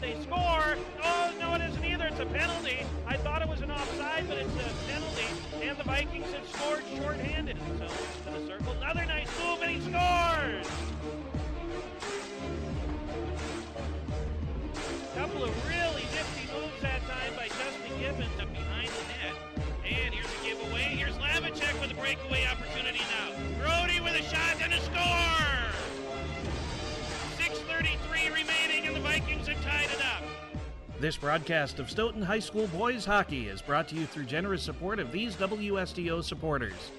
they score. Oh, no, it isn't either. It's a penalty. I thought it was an offside, but it's a penalty. And the Vikings have scored shorthanded. So into the circle. Another nice move, and he scores! Couple of really nifty moves that time by Justin Gibbons up behind the net. And here's a giveaway. Here's Lavicek with a breakaway opportunity now. Brody with a shot and a score! 6:33 remaining, and the Vikings have tied it up. This broadcast of Stoughton High School boys hockey is brought to you through generous support of these WSDO supporters.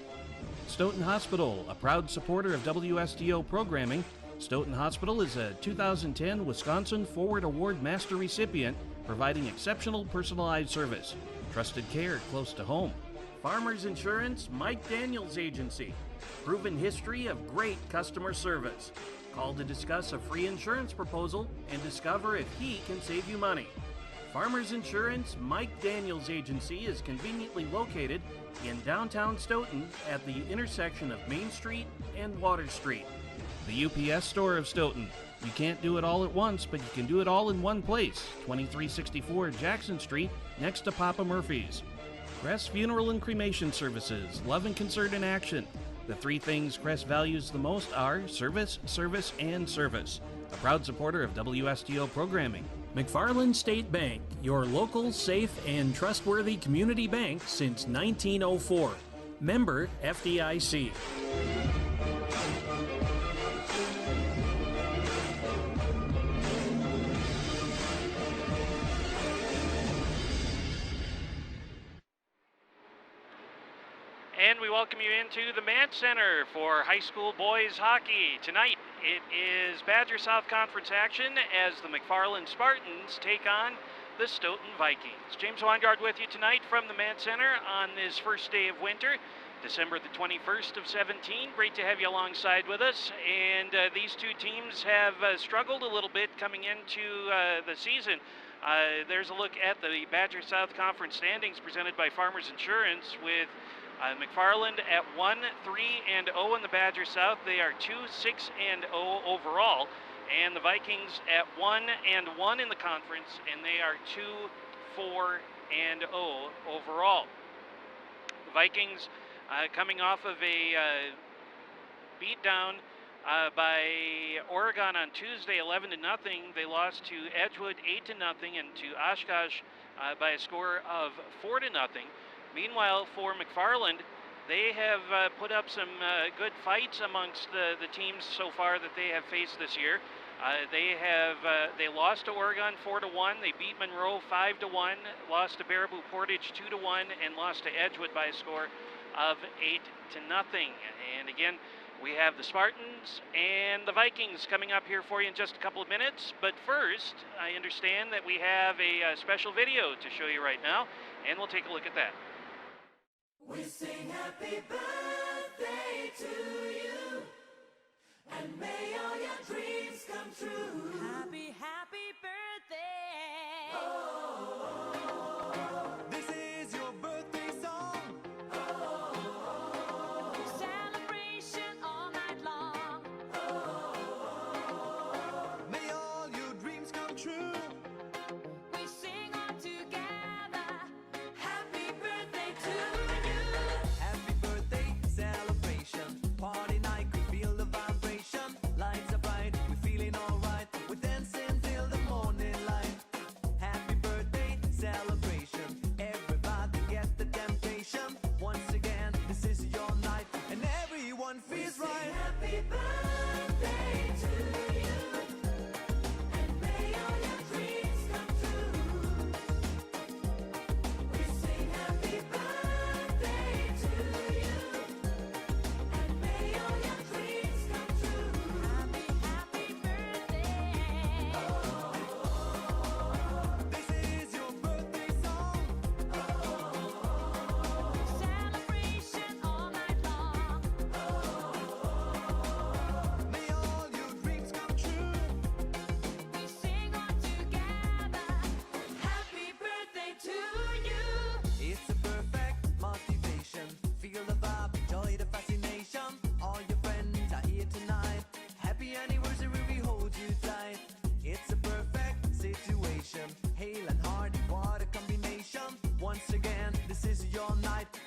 Stoughton Hospital, a proud supporter of WSDO programming. Stoughton Hospital is a 2010 Wisconsin Forward Award Master recipient, providing exceptional personalized service. Trusted care close to home. Farmers Insurance, Mike Daniels Agency. Proven history of great customer service. Call to discuss a free insurance proposal and discover if he can save you money. Farmers Insurance, Mike Daniels Agency is conveniently located in downtown Stoughton at the intersection of Main Street and Water Street. The UPS store of Stoughton. You can't do it all at once, but you can do it all in one place. 2364 Jackson Street, next to Papa Murphy's. Crest Funeral and Cremation Services, love and concern in action. The three things Crest values the most are service, service, and service. A proud supporter of WSDO programming. McFarland State Bank, your local, safe, and trustworthy community bank since 1904. Member FDIC. And we welcome you into the Mann Center for high school boys hockey. Tonight it is Badger South Conference action as the McFarland Spartans take on the Stoughton Vikings. James Weingard with you tonight from the Mann Center on this first day of winter, December the 21st of 17. Great to have you alongside with us. And these two teams have struggled a little bit coming into the season. There's a look at the Badger South Conference standings presented by Farmers Insurance with McFarland at 1-3-0 in the Badger South. They are 2-6-0 overall, and the Vikings at 1-1 in the conference, and they are 2-4-0 overall. The Vikings coming off of a beatdown by Oregon on Tuesday, 11-0. They lost to Edgewood 8-0 and to Oshkosh by a score of 4-0. Meanwhile, for McFarland, they have put up some good fights amongst the teams so far that they have faced this year. They lost to Oregon 4-1. They beat Monroe 5-1. Lost to Baraboo Portage 2-1, and lost to Edgewood by a score of 8-0. And again, we have the Spartans and the Vikings coming up here for you in just a couple of minutes. But first, I understand that we have a special video to show you right now, and we'll take a look at that. We sing happy birthday to you, and may all your dreams come true. Happy, happy birthday. Oh, This is your birthday song. Celebration all night long. May all your dreams come true. We sing all together. happy birthday to you. Happy birthday celebration. Party night, we feel the vibration. Lights are bright, we're feeling alright. We're dancing till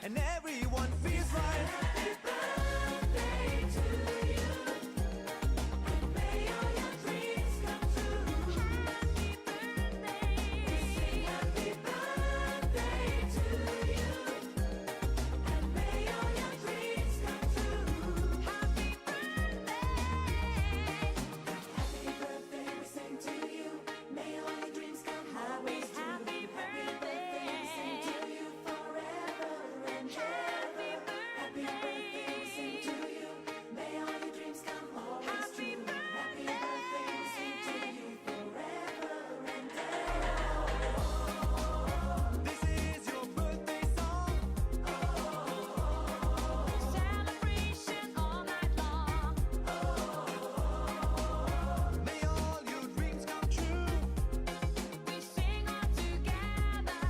and everyone feels right. Happy birthday to you, and may all your dreams come true. Happy birthday. We sing happy birthday to you, and may all your dreams come true. Happy birthday. Happy birthday, we sing to you. May all your dreams come always true. Happy birthday. We sing to you forever and ever. Happy birthday, we sing to you. May all your dreams come always Happy true. Happy birthday. birthday, we sing to you forever and ever. This is your birthday song. Celebration all night long. May all your dreams come true. We sing all together.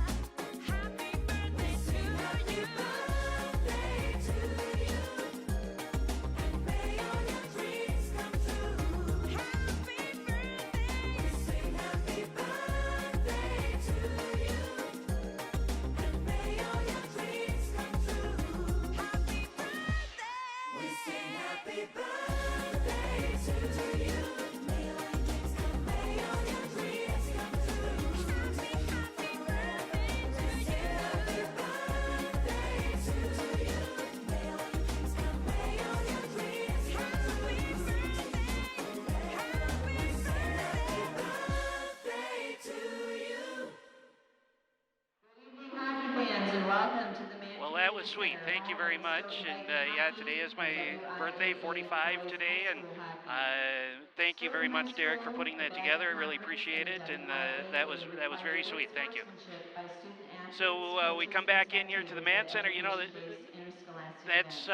Happy birthday to you. Birthday to you, and may all your dreams come true. Happy birthday. We sing happy birthday to you, and may all your dreams come true. Happy birthday. We sing happy birthday to you. May all your dreams come, may all your dreams come true. Happy birthday to you. Happy birthday to you. May all your dreams come, may all your dreams come true. Happy birthday. Birthday to you. Hockey fans, and welcome to the Man. Well, that was sweet. Thank you very much. And yeah, today is my birthday, 45 today, and thank you very much, Derek, for putting that together. I really appreciate it, and that was very sweet. Thank you. So we come back in here to the Man Center. You know that's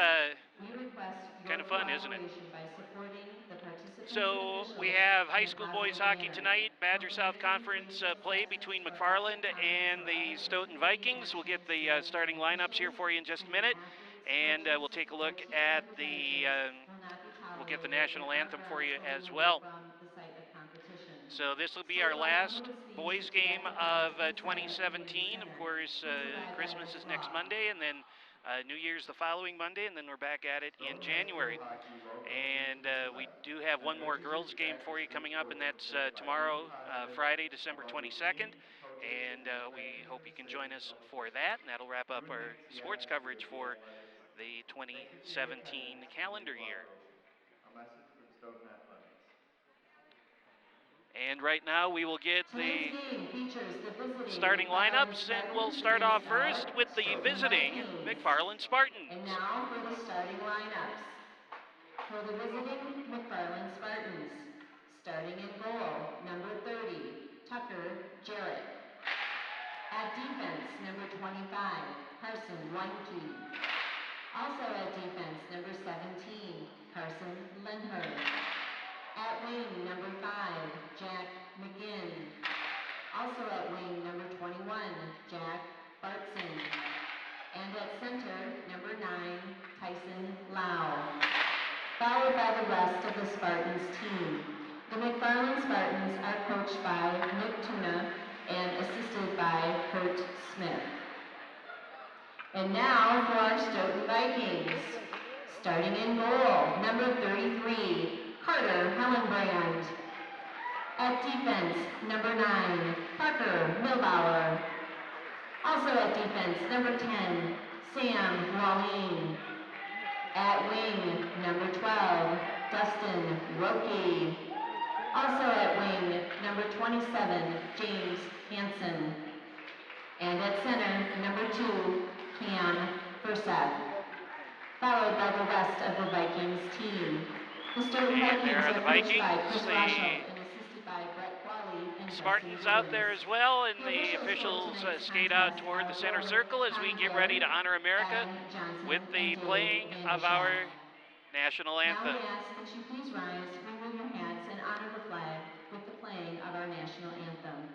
kind of fun, isn't it? So we have high school boys hockey tonight. Badger South Conference play between McFarland and the Stoughton Vikings. We'll get the starting lineups here for you in just a minute, and we'll take a look at the. We'll get the national anthem for you as well. So this will be our last boys game of 2017. Of course, Christmas is next Monday, and then New Year's the following Monday, and then we're back at it in January. And we do have one more girls game for you coming up, and that's tomorrow, Friday, December 22nd. And we hope you can join us for that, and that'll wrap up our sports coverage for the 2017 calendar year. A message from Stoughton Athletics. And right now we will get the starting starting lineups, and we'll start off first with the visiting McFarland Spartans. And now for the starting lineups. For the visiting McFarland Spartans, starting in goal, number 30, Tucker Jarrett. At defense, number 25, Carson Weinke. Also at defense, number 17, Carson Lindher. At wing, number 5, Jack McGinn. Also at wing, number 21, Jack Bartson. And at center, number 9, Tyson Lau. Followed by the rest of the Spartans team. The McFarland Spartans are coached by Nick Tuna and assisted by Kurt Smith. And now for our Stoughton Vikings. Starting in goal, number 33, Carter Hellenbrand. At defense, number 9, Parker Milbauer. Also at defense, number 10, Sam Wallin. At wing, number 12, Dustin Roque. Also at wing, number 27, James Hansen. And at center, number 2, Cam Furseth. Followed by the rest of the Vikings team. The Stoughton And Vikings there are the coached by Vikings, Chris the Rosho and assisted by Brett Qualley and Spartans Jesse out there Williams. as well, and the officials skate out toward the center circle as we get ready to honor America with the playing of our national Now we anthem. ask that you please rise, remove your hats, and honor the flag with the playing of our national anthem.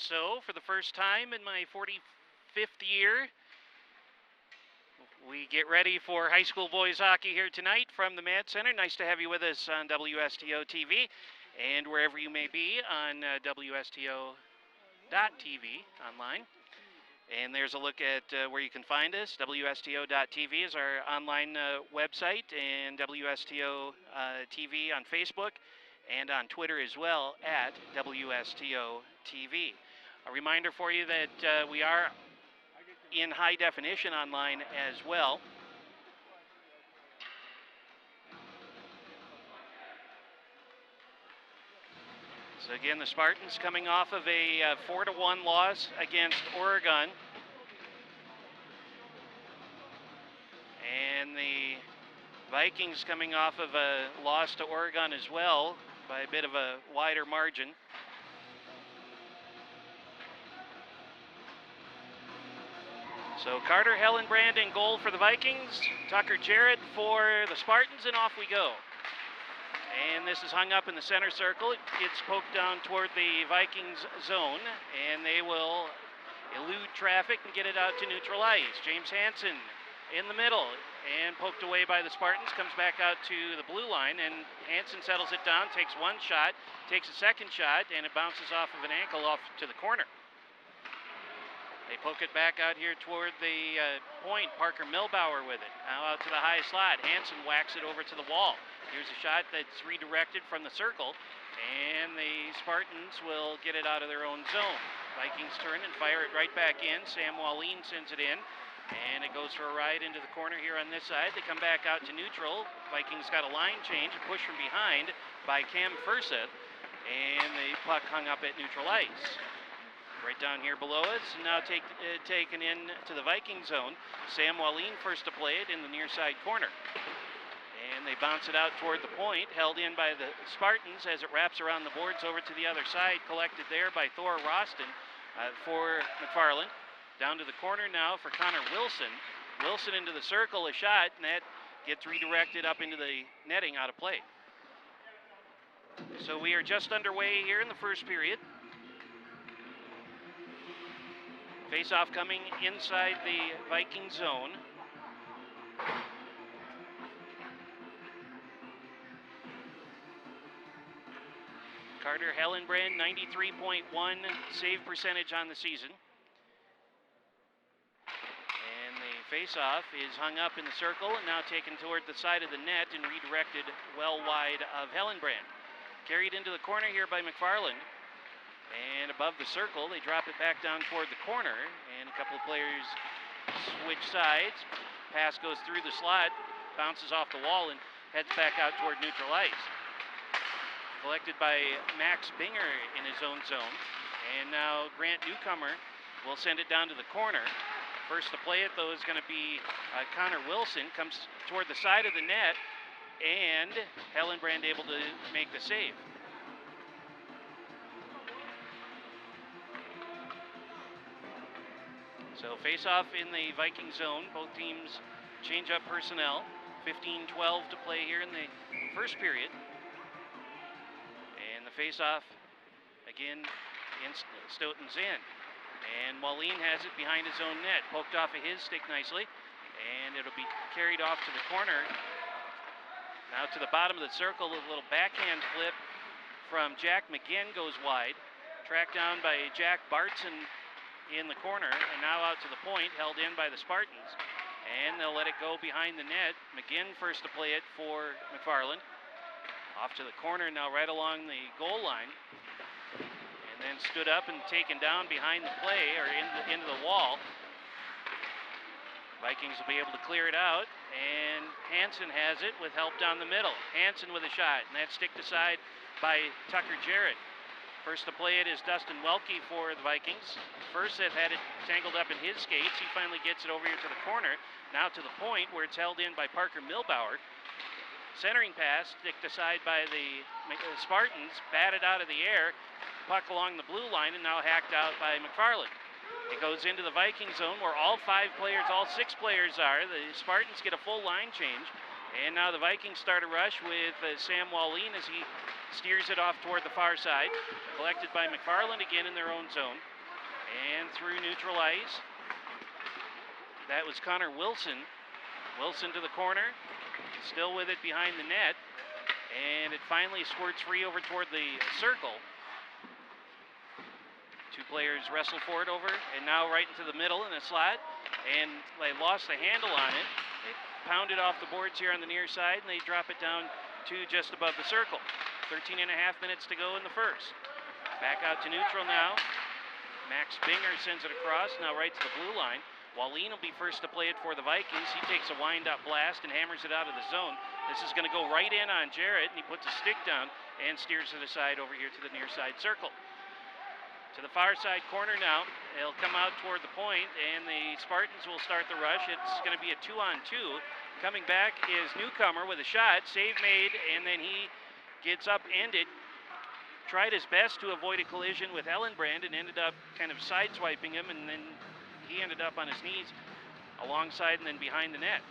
so, for the first time in my 45th year, we get ready for high school boys hockey here tonight from the Mad Center. Nice to have you with us on WSTO TV and wherever you may be on WSTO.TV online. And there's a look at where you can find us. WSTO.TV is our online website, and WSTO TV on Facebook and on Twitter as well at WSTO TV. A reminder for you that we are in high definition online as well. So again, the Spartans coming off of a 4-1 loss against Oregon. And the Vikings coming off of a loss to Oregon as well by a bit of a wider margin. So Carter Hellenbrand in goal for the Vikings, Tucker Jarrett for the Spartans, and off we go. And this is hung up in the center circle. It gets poked down toward the Vikings zone, and they will elude traffic and get it out to neutral ice. James Hansen in the middle and poked away by the Spartans, comes back out to the blue line, and Hansen settles it down, takes one shot, takes a second shot, and it bounces off of an ankle off to the corner. They poke it back out here toward the point. Parker Milbauer with it. Now out to the high slot. Hansen whacks it over to the wall. Here's a shot that's redirected from the circle, and the Spartans will get it out of their own zone. Vikings turn and fire it right back in. Sam Wallin sends it in, and it goes for a ride into the corner here on this side. They come back out to neutral. Vikings got a line change, a push from behind by Cam Furseth, and the puck hung up at neutral ice. Right down here below us, now taken in to the Viking zone. Sam Wallin first to play it in the near side corner. And they bounce it out toward the point, held in by the Spartans as it wraps around the boards over to the other side, collected there by Thor Roston for McFarland. Down to the corner now for Connor Wilson. Wilson into the circle, a shot, and that gets redirected up into the netting out of play. So we are just underway here in the first period. Face-off coming inside the Viking zone. Carter Hellenbrand, 93.1 save percentage on the season. And the face-off is hung up in the circle and now taken toward the side of the net and redirected well wide of Hellenbrand. Carried into the corner here by McFarland. And above the circle, they drop it back down toward the corner, and a couple of players switch sides. Pass goes through the slot, bounces off the wall, and heads back out toward neutral ice. Collected by Max Binger in his own zone. And now Grant Newcomer will send it down to the corner. First to play it, though, is going to be Connor Wilson. Comes toward the side of the net, and Hellenbrand able to make the save. So face-off in the Viking zone. Both teams change up personnel. 15-12 to play here in the first period. And the face-off, again, in Stoughton's end. And Wallin has it behind his own net. Poked off of his stick nicely. And it'll be carried off to the corner. Now to the bottom of the circle, a little backhand flip from Jack McGinn goes wide. Tracked down by Jack Bartson in the corner, and now out to the point, held in by the Spartans, and they'll let it go behind the net. McGinn first to play it for McFarland. Off to the corner now, right along the goal line, and then stood up and taken down behind the play, or into the wall. Vikings will be able to clear it out, and Hansen has it with help down the middle. Hansen with a shot, and that's sticked aside by Tucker Jarrett. First to play it is Dustin Welke for the Vikings. Furseth had it tangled up in his skates. He finally gets it over here to the corner. Now to the point where it's held in by Parker Milbauer. Centering pass sticked aside by the Spartans. Batted out of the air. Puck along the blue line and now hacked out by McFarland. It goes into the Viking zone where all six players are. The Spartans get a full line change. And now the Vikings start a rush with Sam Wallin as he steers it off toward the far side. Collected by McFarland again in their own zone. And through neutral ice. That was Connor Wilson. Wilson to the corner. Still with it behind the net. And it finally squirts free over toward the circle. Two players wrestle for it over, and now right into the middle in a slot. And they lost the handle on it. They pound it off the boards here on the near side, and they drop it down to just above the circle. 13 and a half minutes to go in the first. Back out to neutral now. Max Binger sends it across, now right to the blue line. Wallin will be first to play it for the Vikings. He takes a wind-up blast and hammers it out of the zone. This is going to go right in on Jarrett, and he puts a stick down and steers it aside over here to the near side circle. To the far side corner now. They'll come out toward the point, and the Spartans will start the rush. It's going to be a 2-on-2. Coming back is Newcomer with a shot. Save made, and then he gets upended. Tried his best to avoid a collision with Ellenbrand and ended up kind of sideswiping him, and then he ended up on his knees alongside and then behind the net.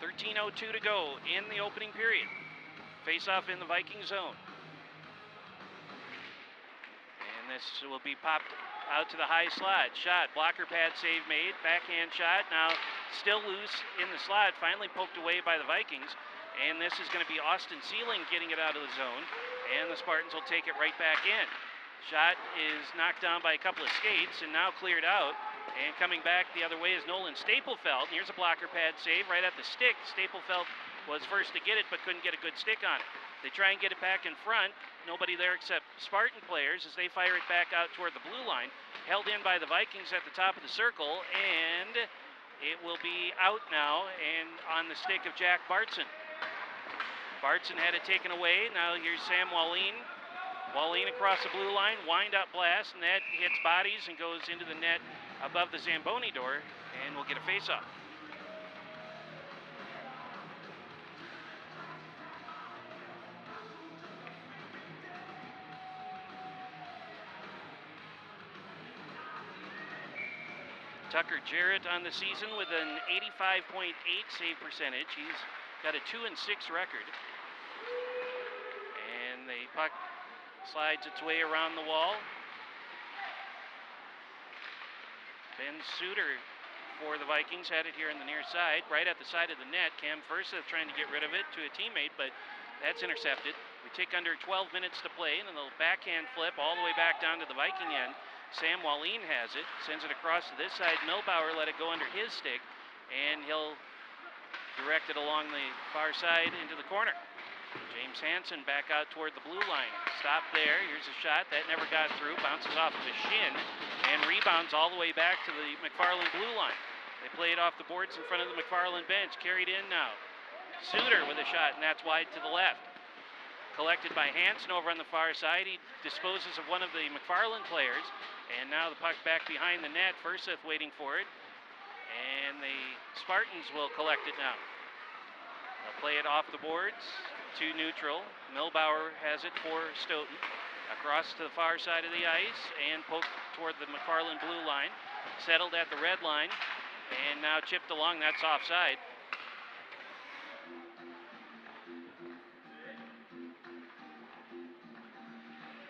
13:02 to go in the opening period. Face-off in the Viking zone. And this will be popped out to the high slot. Shot, blocker pad save made, backhand shot. Now still loose in the slot, finally poked away by the Vikings. And this is going to be Austin Sealing getting it out of the zone. And the Spartans will take it right back in. Shot is knocked down by a couple of skates and now cleared out. And coming back the other way is Nolan Staplefeld. Here's a blocker pad save right at the stick. Staplefeld was first to get it but couldn't get a good stick on it. They try and get it back in front. Nobody there except Spartan players as they fire it back out toward the blue line. Held in by the Vikings at the top of the circle, and it will be out now and on the stick of Jack Bartson. Bartson had it taken away. Now here's Sam Wallin. Wallin across the blue line, wind-up blast, and that hits bodies and goes into the net above the Zamboni door, and we'll get a face-off. Tucker Jarrett on the season with an 85.8 save percentage. He's got a 2-6 record. And the puck slides its way around the wall. Ben Suter for the Vikings had it here on the near side, right at the side of the net. Cam Furseth trying to get rid of it to a teammate, but that's intercepted. We take under 12 minutes to play, and a little backhand flip all the way back down to the Viking end. Sam Wallin has it, sends it across to this side. Milbauer let it go under his stick, and he'll direct it along the far side into the corner. James Hansen back out toward the blue line. Stop there. Here's a shot. That never got through. Bounces off of his shin and rebounds all the way back to the McFarland blue line. They play it off the boards in front of the McFarland bench. Carried in now. Suter with a shot, and that's wide to the left. Collected by Hansen over on the far side. He disposes of one of the McFarland players. And now the puck back behind the net. Furseth waiting for it. And the Spartans will collect it now. They'll play it off the boards to neutral. Milbauer has it for Stoughton. Across to the far side of the ice and poked toward the McFarland blue line. Settled at the red line. And now chipped along. That's offside.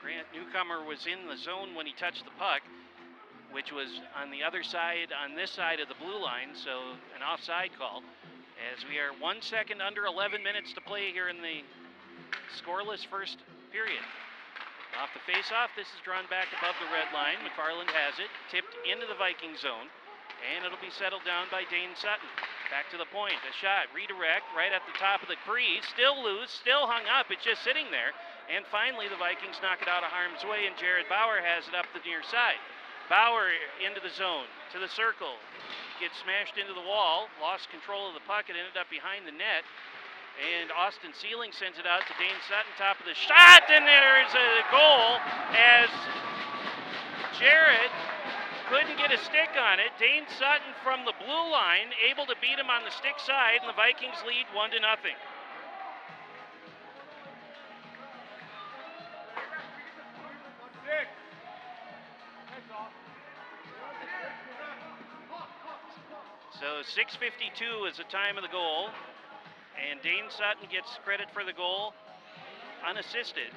Grant Newcomer was in the zone when he touched the puck, which was on the other side, on this side of the blue line, so an offside call. As we are 1 second under 11 minutes to play here in the scoreless first period. Off the face-off, this is drawn back above the red line. McFarland has it, tipped into the Viking zone, and it'll be settled down by Dane Sutton. Back to the point, a shot, redirect, right at the top of the crease, still loose, still hung up, it's just sitting there. And finally, the Vikings knock it out of harm's way, and Jared Bauer has it up the near side. Bauer into the zone, to the circle, gets smashed into the wall, lost control of the puck, it ended up behind the net. And Austin Sealing sends it out to Dane Sutton, top of the shot, and there's a goal as Jarrett couldn't get a stick on it. Dane Sutton from the blue line, able to beat him on the stick side, and the Vikings lead 1-0. So 6:52 is the time of the goal, and Dane Sutton gets credit for the goal, unassisted.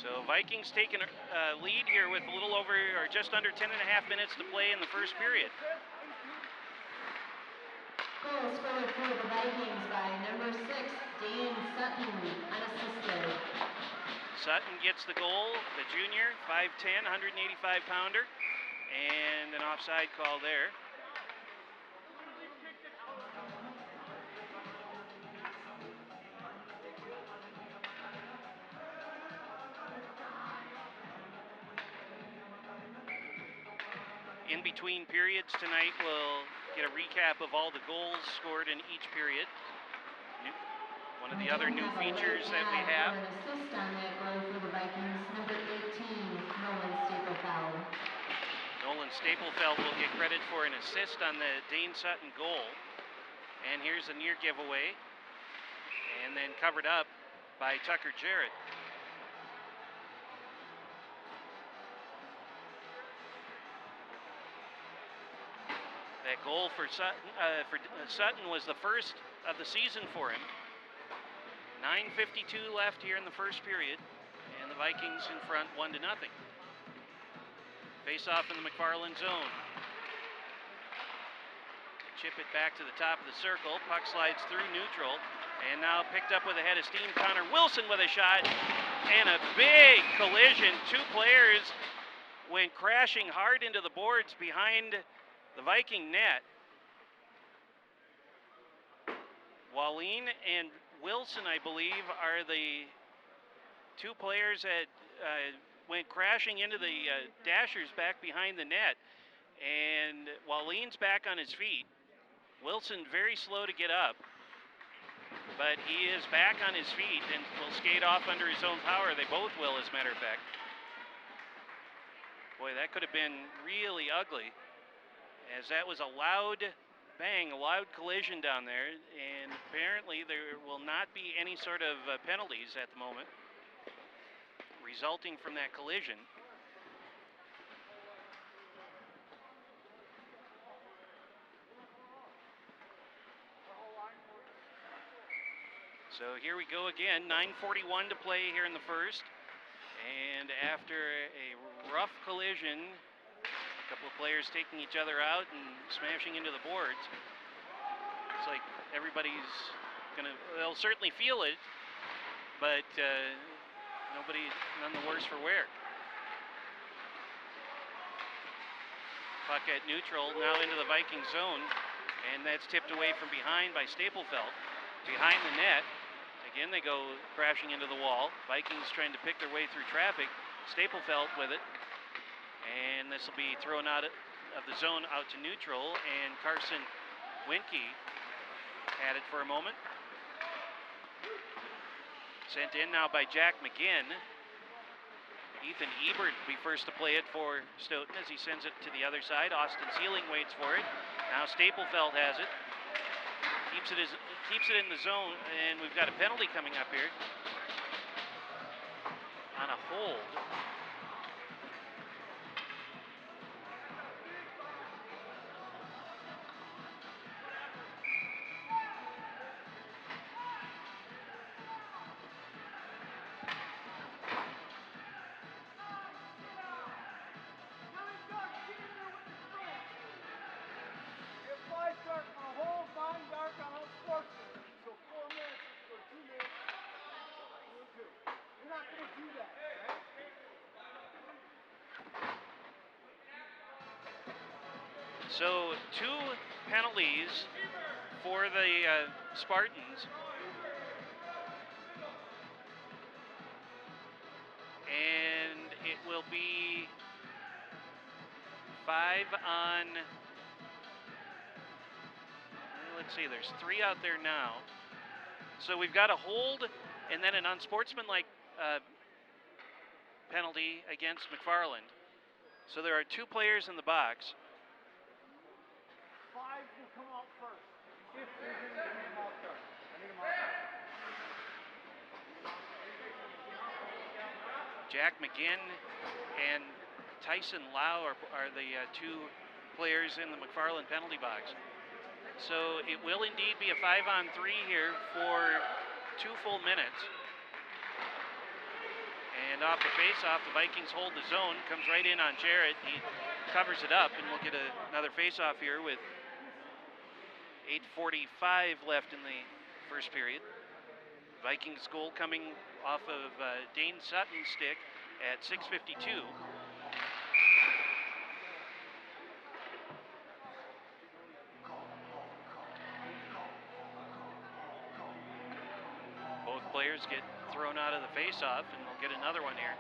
So Vikings taking a lead here with a little over or just under 10 and a half minutes to play in the first period. Goal scored for the Vikings by number 6, Dan Sutton, unassisted. Sutton gets the goal, the junior, 5'10", 185-pounder, and an offside call there. In between periods tonight, we'll get a recap of all the goals scored in each period. One of the other new features that we have. An assist on that goal for the Vikings, number 18, Nolan Staplefeld. Nolan Staplefeld will get credit for an assist on the Dane Sutton goal. And here's a near giveaway. And then covered up by Tucker Jarrett. That goal for Sutton was the first of the season for him. 9:52 left here in the first period, and the Vikings in front 1-0. Face off in the McFarland zone. Chip it back to the top of the circle. Puck slides through neutral, and now picked up with a head of steam. Connor Wilson with a shot, and a big collision. Two players went crashing hard into the boards behind the Viking net. Wallin and Wilson, I believe, are the two players that went crashing into the dashers back behind the net. And Wallin's back on his feet. Wilson very slow to get up, but he is back on his feet and will skate off under his own power. They both will, as a matter of fact. Boy, that could have been really ugly, as that was a loud bang, a loud collision down there, and apparently there will not be any sort of penalties at the moment resulting from that collision. So here we go again, 9:41 to play here in the first, and after a rough collision, a couple of players taking each other out and smashing into the boards. It's like everybody's they'll certainly feel it, but none the worse for wear. Puck at neutral, now into the Viking zone, and that's tipped away from behind by Staplefeld. Behind the net, again they go crashing into the wall. Vikings trying to pick their way through traffic. Staplefeld with it. And this will be thrown out of the zone out to neutral, and Carson Winke had it for a moment. Sent in now by Jack McGinn. Ethan Ebert will be first to play it for Stoughton as he sends it to the other side. Austin Sealing waits for it. Now Staplefeld has it. Keeps it in the zone, and we've got a penalty coming up here on a hold. If I start my whole fine dark on all sportsmen, so 4 minutes or 2 minutes, you're not going to do that, right? So 2 penalties for the Spartans. And it will be 5 on, let's see, there's 3 out there now. So we've got a hold and then an unsportsmanlike penalty against McFarland. So there are 2 players in the box. 5 will come out first. If there's any to come out first. I need them out first. Jack McGinn and Tyson Lau are the 2 players in the McFarland penalty box. So it will indeed be a 5-on-3 here for 2 full minutes. And And off the face-off, the Vikings hold the zone, comes right in on Jarrett. He covers it up, and we'll get another face-off here with 8:45 left in the first period. Vikings goal coming off of Dane Sutton's stick at 6:52. Both players get thrown out of the face-off, and we'll get another one here.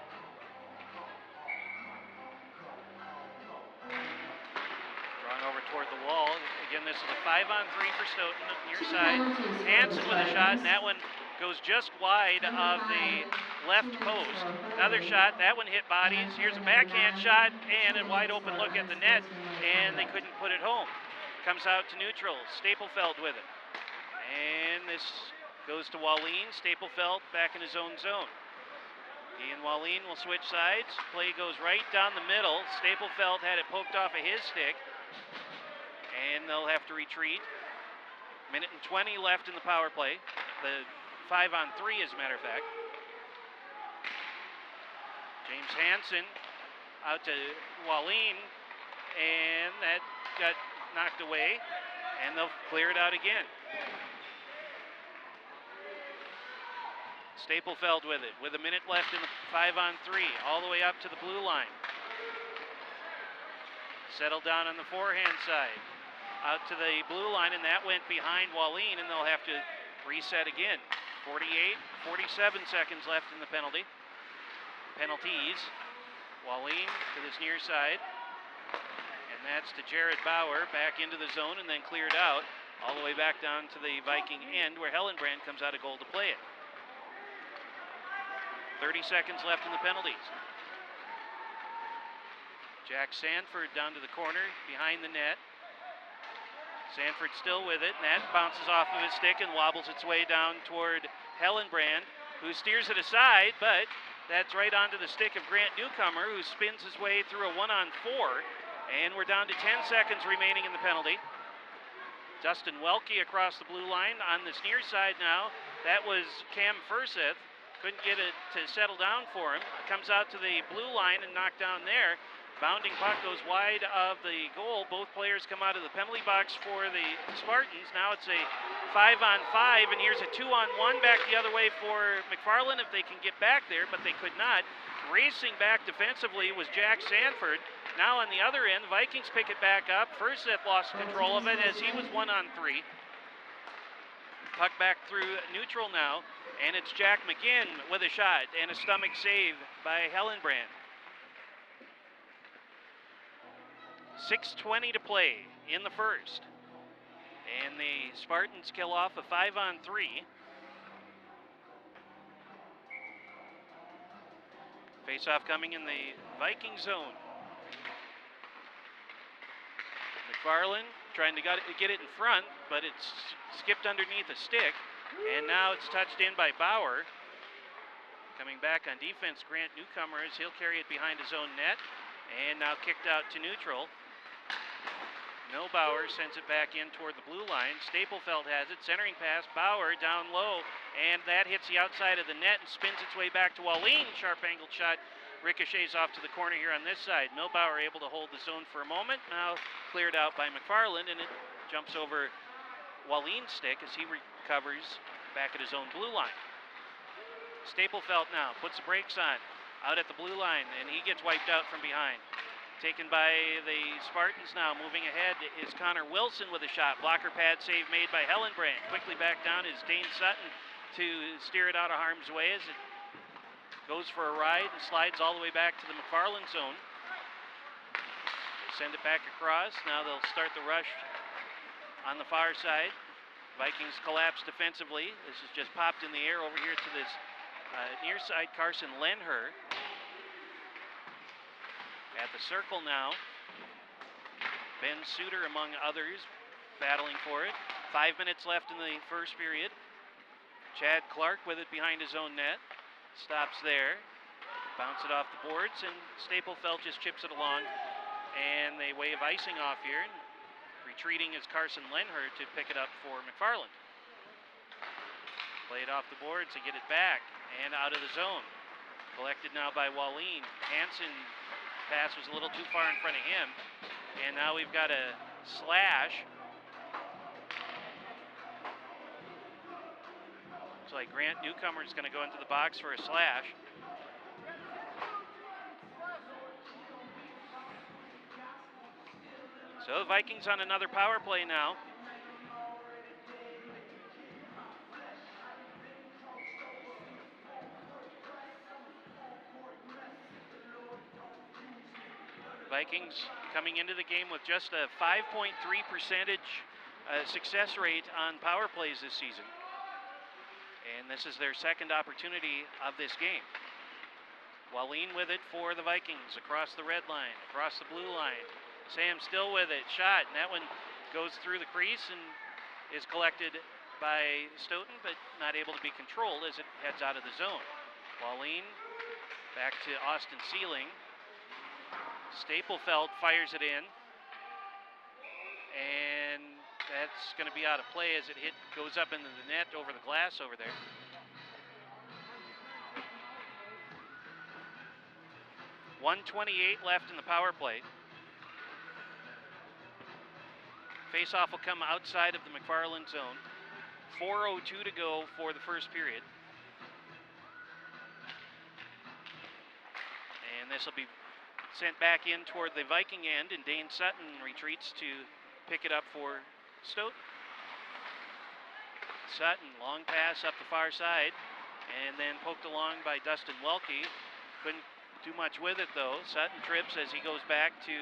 Drawn over toward the wall. Again, this is a 5-on-3 for Stoughton, near side. Hansen with a shot, and that one goes just wide of the left post. Another shot, that one hit bodies. Here's a backhand shot, and a wide open look at the net, and they couldn't put it home. Comes out to neutral, Staplefeld with it. And this goes to Wallin. Staplefeld back in his own zone. He and Wallin will switch sides. Play goes right down the middle. Staplefeld had it poked off of his stick. And they'll have to retreat. Minute and 20 left in the power play. The 5-on-3, as a matter of fact. James Hansen out to Wallin. And that got knocked away. And they'll clear it out again. Staplefeld with it, with a minute left in the 5-on-3, all the way up to the blue line. Settled down on the forehand side, out to the blue line, and that went behind Wallin, and they'll have to reset again. 47 seconds left in the penalties. Wallin to this near side, and that's to Jared Bauer, back into the zone, and then cleared out, all the way back down to the Viking end, where Hellenbrand comes out of goal to play it. 30 seconds left in the penalties. Jack Sanford down to the corner, behind the net. Sanford still with it, and that bounces off of his stick and wobbles its way down toward Hellenbrand, who steers it aside, but that's right onto the stick of Grant Newcomer, who spins his way through a 1-on-4, and we're down to 10 seconds remaining in the penalty. Dustin Welke across the blue line on this near side now. That was Cam Furseth. Couldn't get it to settle down for him. Comes out to the blue line and knocked down there. Bounding puck goes wide of the goal. Both players come out of the penalty box for the Spartans. Now it's a 5-on-5, and here's a 2-on-1 back the other way for McFarland if they can get back there, but they could not. Racing back defensively was Jack Sanford. Now on the other end, the Vikings pick it back up. Furseth lost control of it as he was 1-on-3. Puck back through neutral now. And it's Jack McGinn with a shot and a stomach save by Hellenbrand. 6:20 to play in the first. And the Spartans kill off a 5-on-3. Face-off coming in the Viking zone. McFarland trying to get it in front, but it's skipped underneath a stick. And now it's touched in by Bauer. Coming back on defense, Grant Newcomer, as he'll carry it behind his own net. And now kicked out to neutral. Milbauer sends it back in toward the blue line. Staplefeld has it, centering pass, Bauer down low, and that hits the outside of the net and spins its way back to Wallin. Sharp angled shot ricochets off to the corner here on this side. Milbauer able to hold the zone for a moment, now cleared out by McFarland, and it jumps over Wallin's stick as he recovers back at his own blue line. Staplefeld now puts the brakes on, out at the blue line, and he gets wiped out from behind. Taken by the Spartans now. Moving ahead is Connor Wilson with a shot. Blocker pad save made by Hellenbrand. Quickly back down is Dane Sutton to steer it out of harm's way as it goes for a ride and slides all the way back to the McFarland zone. They send it back across. Now they'll start the rush on the far side. Vikings collapse defensively. This is just popped in the air over here to this near side. Carson Lenher at the circle now. Ben Suter among others battling for it. 5 minutes left in the first period. Chad Clark with it behind his own net. Stops there. Bounce it off the boards, and Staplefeld just chips it along. And they wave icing off here. Retreating is Carson Lenher to pick it up for McFarland. Play it off the boards to get it back and out of the zone. Collected now by Wallin. Hansen pass was a little too far in front of him. And now we've got a slash. Looks like Grant Newcomer is going to go into the box for a slash. So the Vikings on another power play now. Vikings coming into the game with just a 5.3% success rate on power plays this season. And this is their second opportunity of this game. Wallin with it for the Vikings across the red line, across the blue line. Sam still with it, shot, and that one goes through the crease and is collected by Stoughton, but not able to be controlled as it heads out of the zone. Wallin back to Austin Sealing. Staplefeld fires it in, and that's going to be out of play as it goes up into the net over the glass over there. .128 left in the power play. Faceoff will come outside of the McFarland zone. 4:02 to go for the first period. And this will be sent back in toward the Viking end, and Dane Sutton retreats to pick it up for Stoughton. Sutton, long pass up the far side, and then poked along by Dustin Welke. Couldn't do much with it though. Sutton trips as he goes back to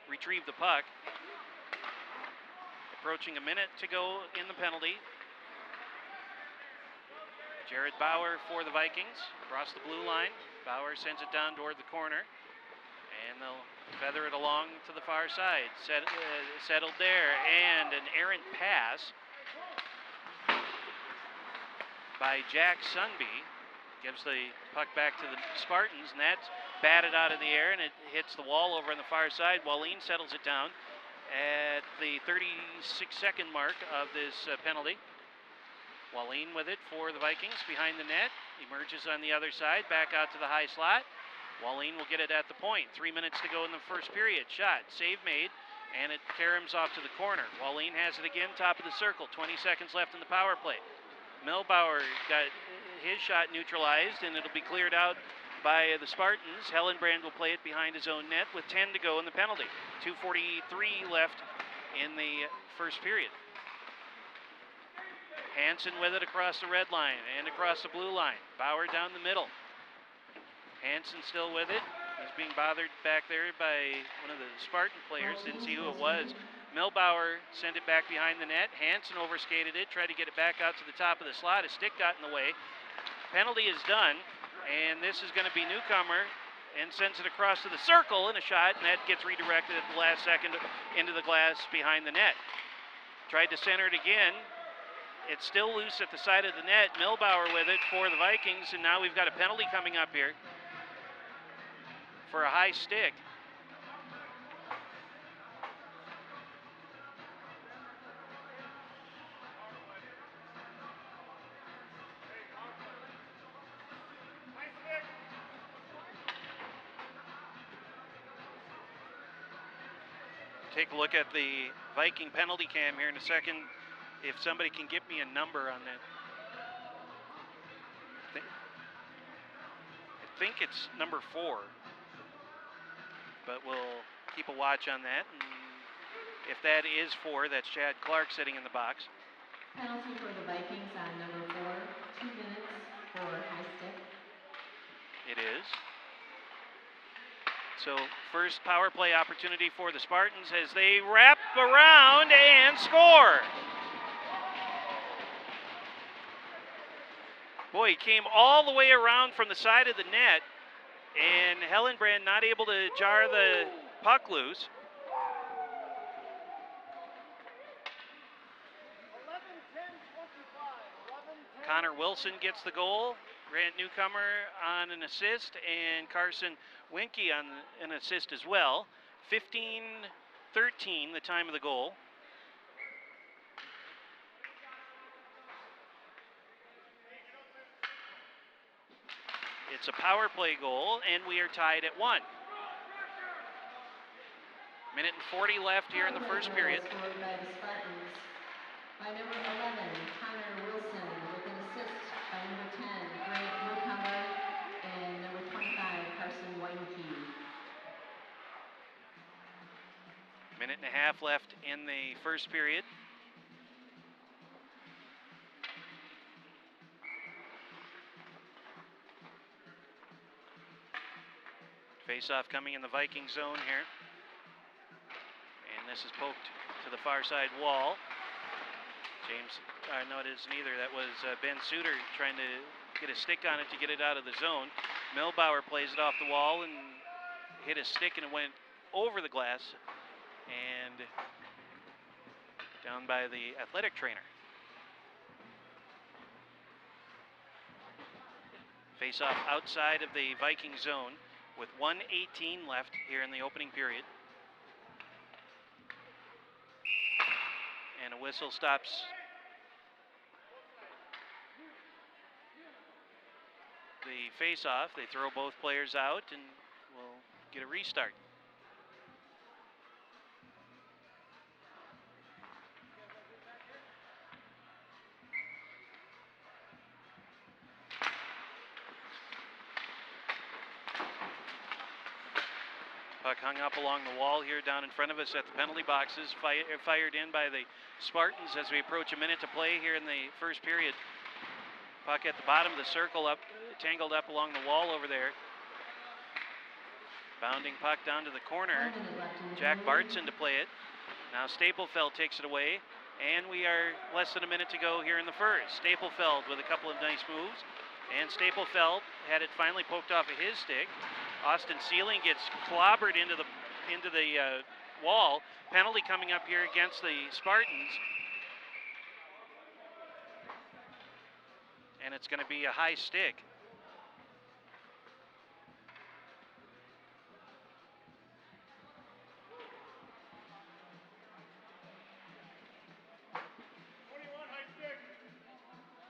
retrieve the puck. Approaching a minute to go in the penalty. Jared Bauer for the Vikings, across the blue line. Bauer sends it down toward the corner, and they'll feather it along to the far side. Settled there, and an errant pass by Jack Sunby gives the puck back to the Spartans, and that's batted out of the air, and it hits the wall over on the far side. Wallin settles it down at the 36-second mark of this penalty. Wallin with it for the Vikings behind the net. Emerges on the other side, back out to the high slot. Wallin will get it at the point. 3 minutes to go in the first period. Shot, save made, and it caroms off to the corner. Wallin has it again, top of the circle. 20 seconds left in the power play. Milbauer got his shot neutralized, and it'll be cleared out by the Spartans. Hellenbrand will play it behind his own net with 10 to go in the penalty. 2:43 left in the first period. Hansen with it across the red line and across the blue line. Bauer down the middle. Hansen still with it. He's being bothered back there by one of the Spartan players. Didn't see who it was. Milbauer sent it back behind the net. Hansen overskated it, tried to get it back out to the top of the slot. A stick got in the way. Penalty is done, and this is going to be Newcomer, and sends it across to the circle in a shot, and that gets redirected at the last second into the glass behind the net. Tried to center it again. It's still loose at the side of the net. Milbauer with it for the Vikings, and now we've got a penalty coming up here for a high stick. Take a look at the Viking penalty cam here in a second. If somebody can get me a number on that. I think it's number 4. But we'll keep a watch on that. And if that is 4, that's Chad Clark sitting in the box. Penalty for the Vikings on number 4, 2 minutes for high stick. It is. So first power play opportunity for the Spartans as they wrap around and score. Boy, he came all the way around from the side of the net, and Hellenbrand not able to jar the puck loose. 11-10-25. 11-10. Connor Wilson gets the goal. Grant Newcomer on an assist, and Carson Winke on an assist as well. 15-13 the time of the goal. It's It's a power play goal, and we are tied at 1. Minute and 40 left here in the first period. Scored by the Spartans by number 11, Connor Wilson, with an assist by number 10, Grant Newcomer, and number 25, Carson Weinke. Minute and a half left in the first period. Face-off coming in the Viking zone here. And this is poked to the far side wall. No, it isn't either. That was Ben Suter trying to get a stick on it to get it out of the zone. Milbauer plays it off the wall and hit a stick, and it went over the glass and down by the athletic trainer. Face-off outside of the Viking zone with 1:18 left here in the opening period. And a whistle stops the face-off. They throw both players out, and we'll get a restart. Puck hung up along the wall here down in front of us at the penalty boxes, fired in by the Spartans as we approach a minute to play here in the first period. Puck at the bottom of the circle, tangled up along the wall over there. Bounding puck down to the corner. Jack Bartson to play it. Now Staplefeld takes it away, and we are less than a minute to go here in the first. Staplefeld with a couple of nice moves, and Staplefeld had it finally poked off of his stick. Austin Sealing gets clobbered into the wall. Penalty coming up here against the Spartans. And it's going to be a high stick.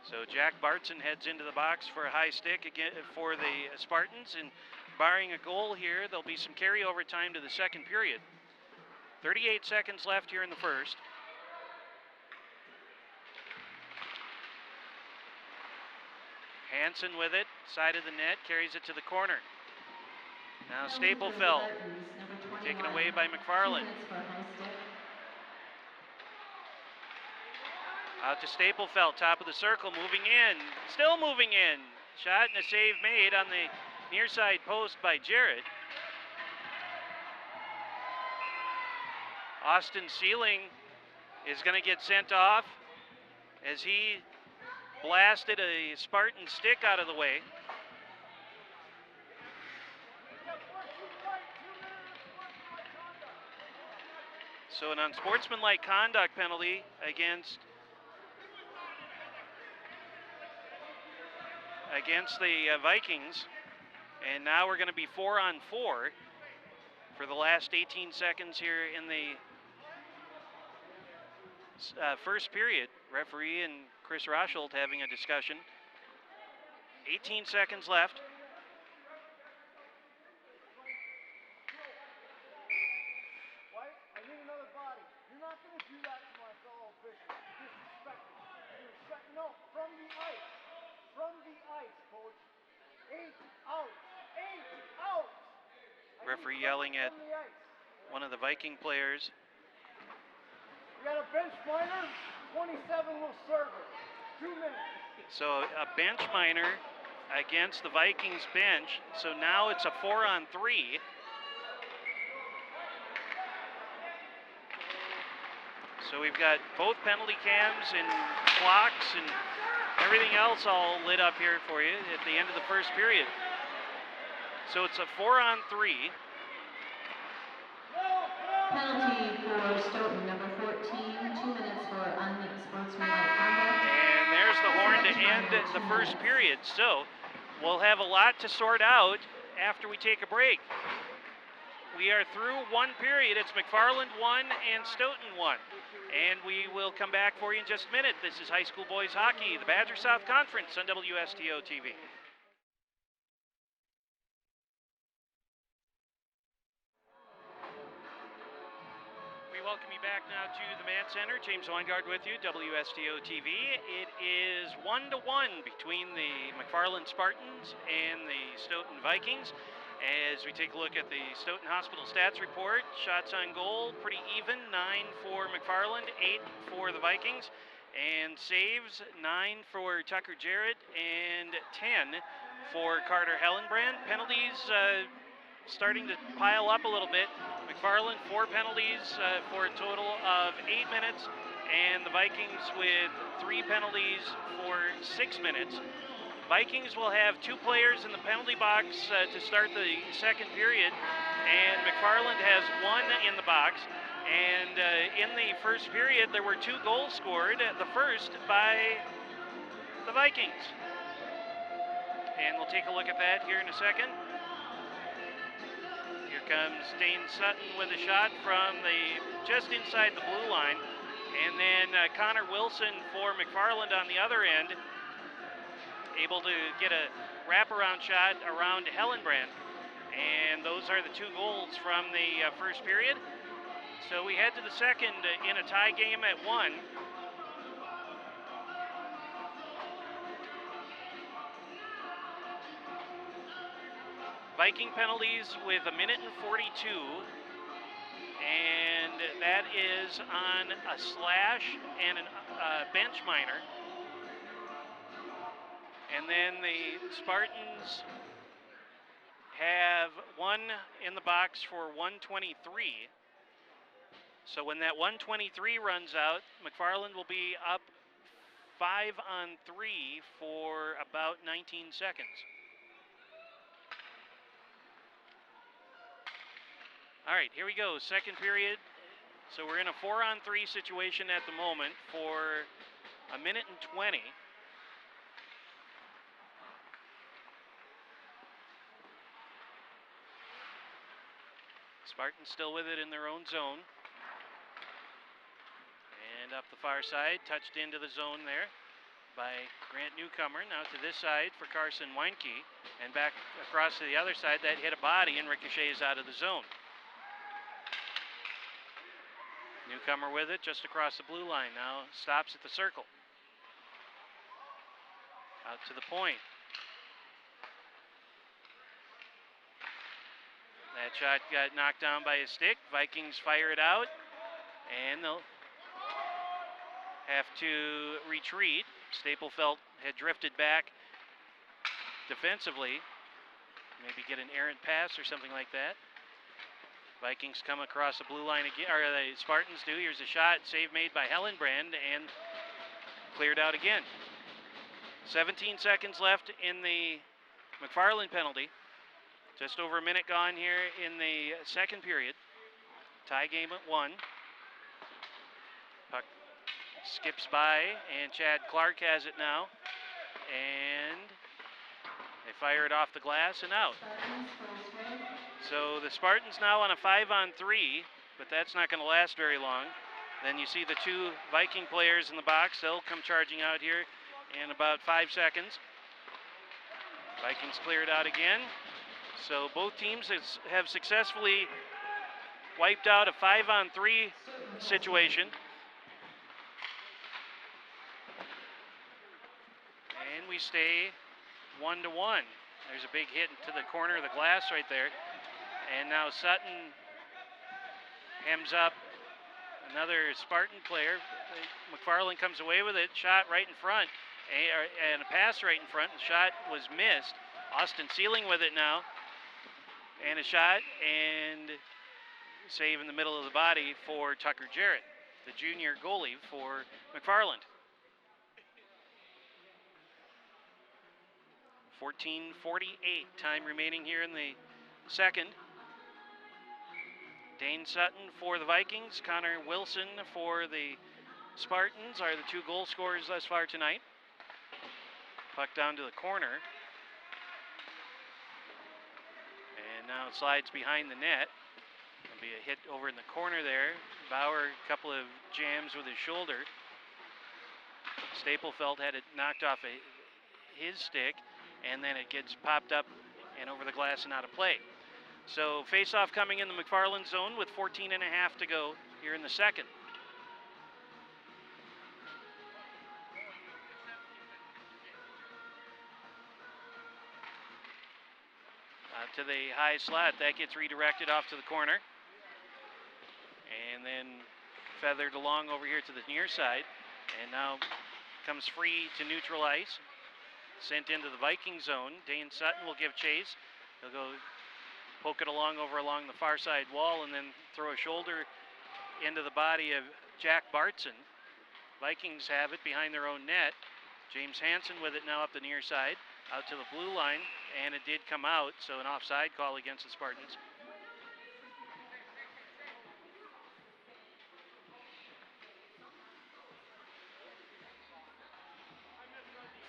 So Jack Bartson heads into the box for a high stick again for the Spartans, and barring a goal here, there'll be some carryover time to the second period. 38 seconds left here in the first. Hansen with it, side of the net, carries it to the corner. Now Staplefeld, taken away by McFarland. Out to Staplefeld, top of the circle, moving in, still moving in. Shot and a save made on the near side post by Jarrett. Austin Sealing is going to get sent off as he blasted a Spartan stick out of the way. So an unsportsmanlike conduct penalty against the Vikings. And now we're going to be 4-on-4 for the last 18 seconds here in the first period. Referee and Chris Roschold having a discussion. 18 seconds left. White, I need another body. You're not going to do that to my fellow officials. Disrespectful. No, from the ice. From the ice, coach. 8 out. 8 out. Referee yelling at one of the Viking players. We got a bench minor. 27 will serve it. 2 minutes. So a bench minor against the Vikings bench. So now it's a 4-on-3. So we've got both penalty cams and clocks and everything else all lit up here for you at the end of the first period. So it's a 4-on-3. Penalty for Stoughton, number 14, 2 minutes for unsportsmanlike conduct. And there's the horn to end the first period. So we'll have a lot to sort out after we take a break. We are through one period. It's McFarland 1 and Stoughton 1. And we will come back for you in just a minute. This is high school boys hockey, the Badger South Conference on WSTO TV. welcome you back now to the Matt Center. James Weingard with you, WSTO TV. It is 1-1 between the McFarland Spartans and the Stoughton Vikings. As we take a look at the Stoughton Hospital stats report, shots on goal, pretty even, 9 for McFarland, 8 for the Vikings, and saves, 9 for Tucker Jarrett and 10 for Carter Hellenbrand. Penalties starting to pile up a little bit. McFarland, 4 penalties for a total of 8 minutes, and the Vikings with 3 penalties for 6 minutes. Vikings will have 2 players in the penalty box to start the second period, and McFarland has 1 in the box. And in the first period, there were 2 goals scored, the first by the Vikings. And we'll take a look at that here in a second. Here comes Dane Sutton with a shot from just inside the blue line. And then Connor Wilson for McFarland on the other end, able to get a wraparound shot around Hellenbrand. And those are the 2 goals from the first period. So we head to the second in a tie game at 1. Viking penalties with 1:42, and that is on a slash and a bench minor. And then the Spartans have 1 in the box for 1:23. So when that 1:23 runs out, McFarland will be up 5-on-3 for about 19 seconds. All right, here we go, second period. So we're in a 4-on-3 situation at the moment for 1:20. Spartans still with it in their own zone. And up the far side, touched into the zone there by Grant Newcomer. Now to this side for Carson Weinke. And back across to the other side, that hit a body and ricochets out of the zone. Newcomer with it just across the blue line. Now stops at the circle. Out to the point. That shot got knocked down by a stick. Vikings fire it out, and they'll have to retreat. Staplefelt had drifted back defensively. Maybe get an errant pass or something like that. Vikings come across the blue line again, or the Spartans do. Here's a shot, save made by Hellenbrand, and cleared out again. 17 seconds left in the McFarland penalty. Just over a minute gone here in the second period. Tie game at 1. Puck skips by, and Chad Clark has it now. And they fire it off the glass and out. So the Spartans now on a 5-on-3, but that's not going to last very long. Then you see the 2 Viking players in the box. They'll come charging out here in about 5 seconds. Vikings clear it out again. So both teams have successfully wiped out a 5-on-3 situation. And we stay 1-1. There's a big hit to the corner of the glass right there. And now Sutton hems up another Spartan player. McFarland comes away with it, shot right in front, and a pass right in front. The shot was missed. Austin Sealing with it now. And a shot, and save in the middle of the body for Tucker Jarrett, the junior goalie for McFarland. 14:48 time remaining here in the second. Dane Sutton for the Vikings, Connor Wilson for the Spartans are the 2 goal scorers thus far tonight. Puck down to the corner. And now it slides behind the net. There'll be a hit over in the corner there. Bauer, a couple of jams with his shoulder. Staplefelt had it knocked off his stick, and then it gets popped up and over the glass and out of play. So face-off coming in the McFarland zone with 14 and a half to go here in the second. Out to the high slot. That gets redirected off to the corner. And then feathered along over here to the near side. And now comes free to neutral ice. Sent into the Viking zone. Dane Sutton will give chase. He'll go poke it along the far side wall and then throw a shoulder into the body of Jack Bartson. Vikings have it behind their own net. James Hansen with it now up the near side, out to the blue line, and it did come out, so an offside call against the Spartans.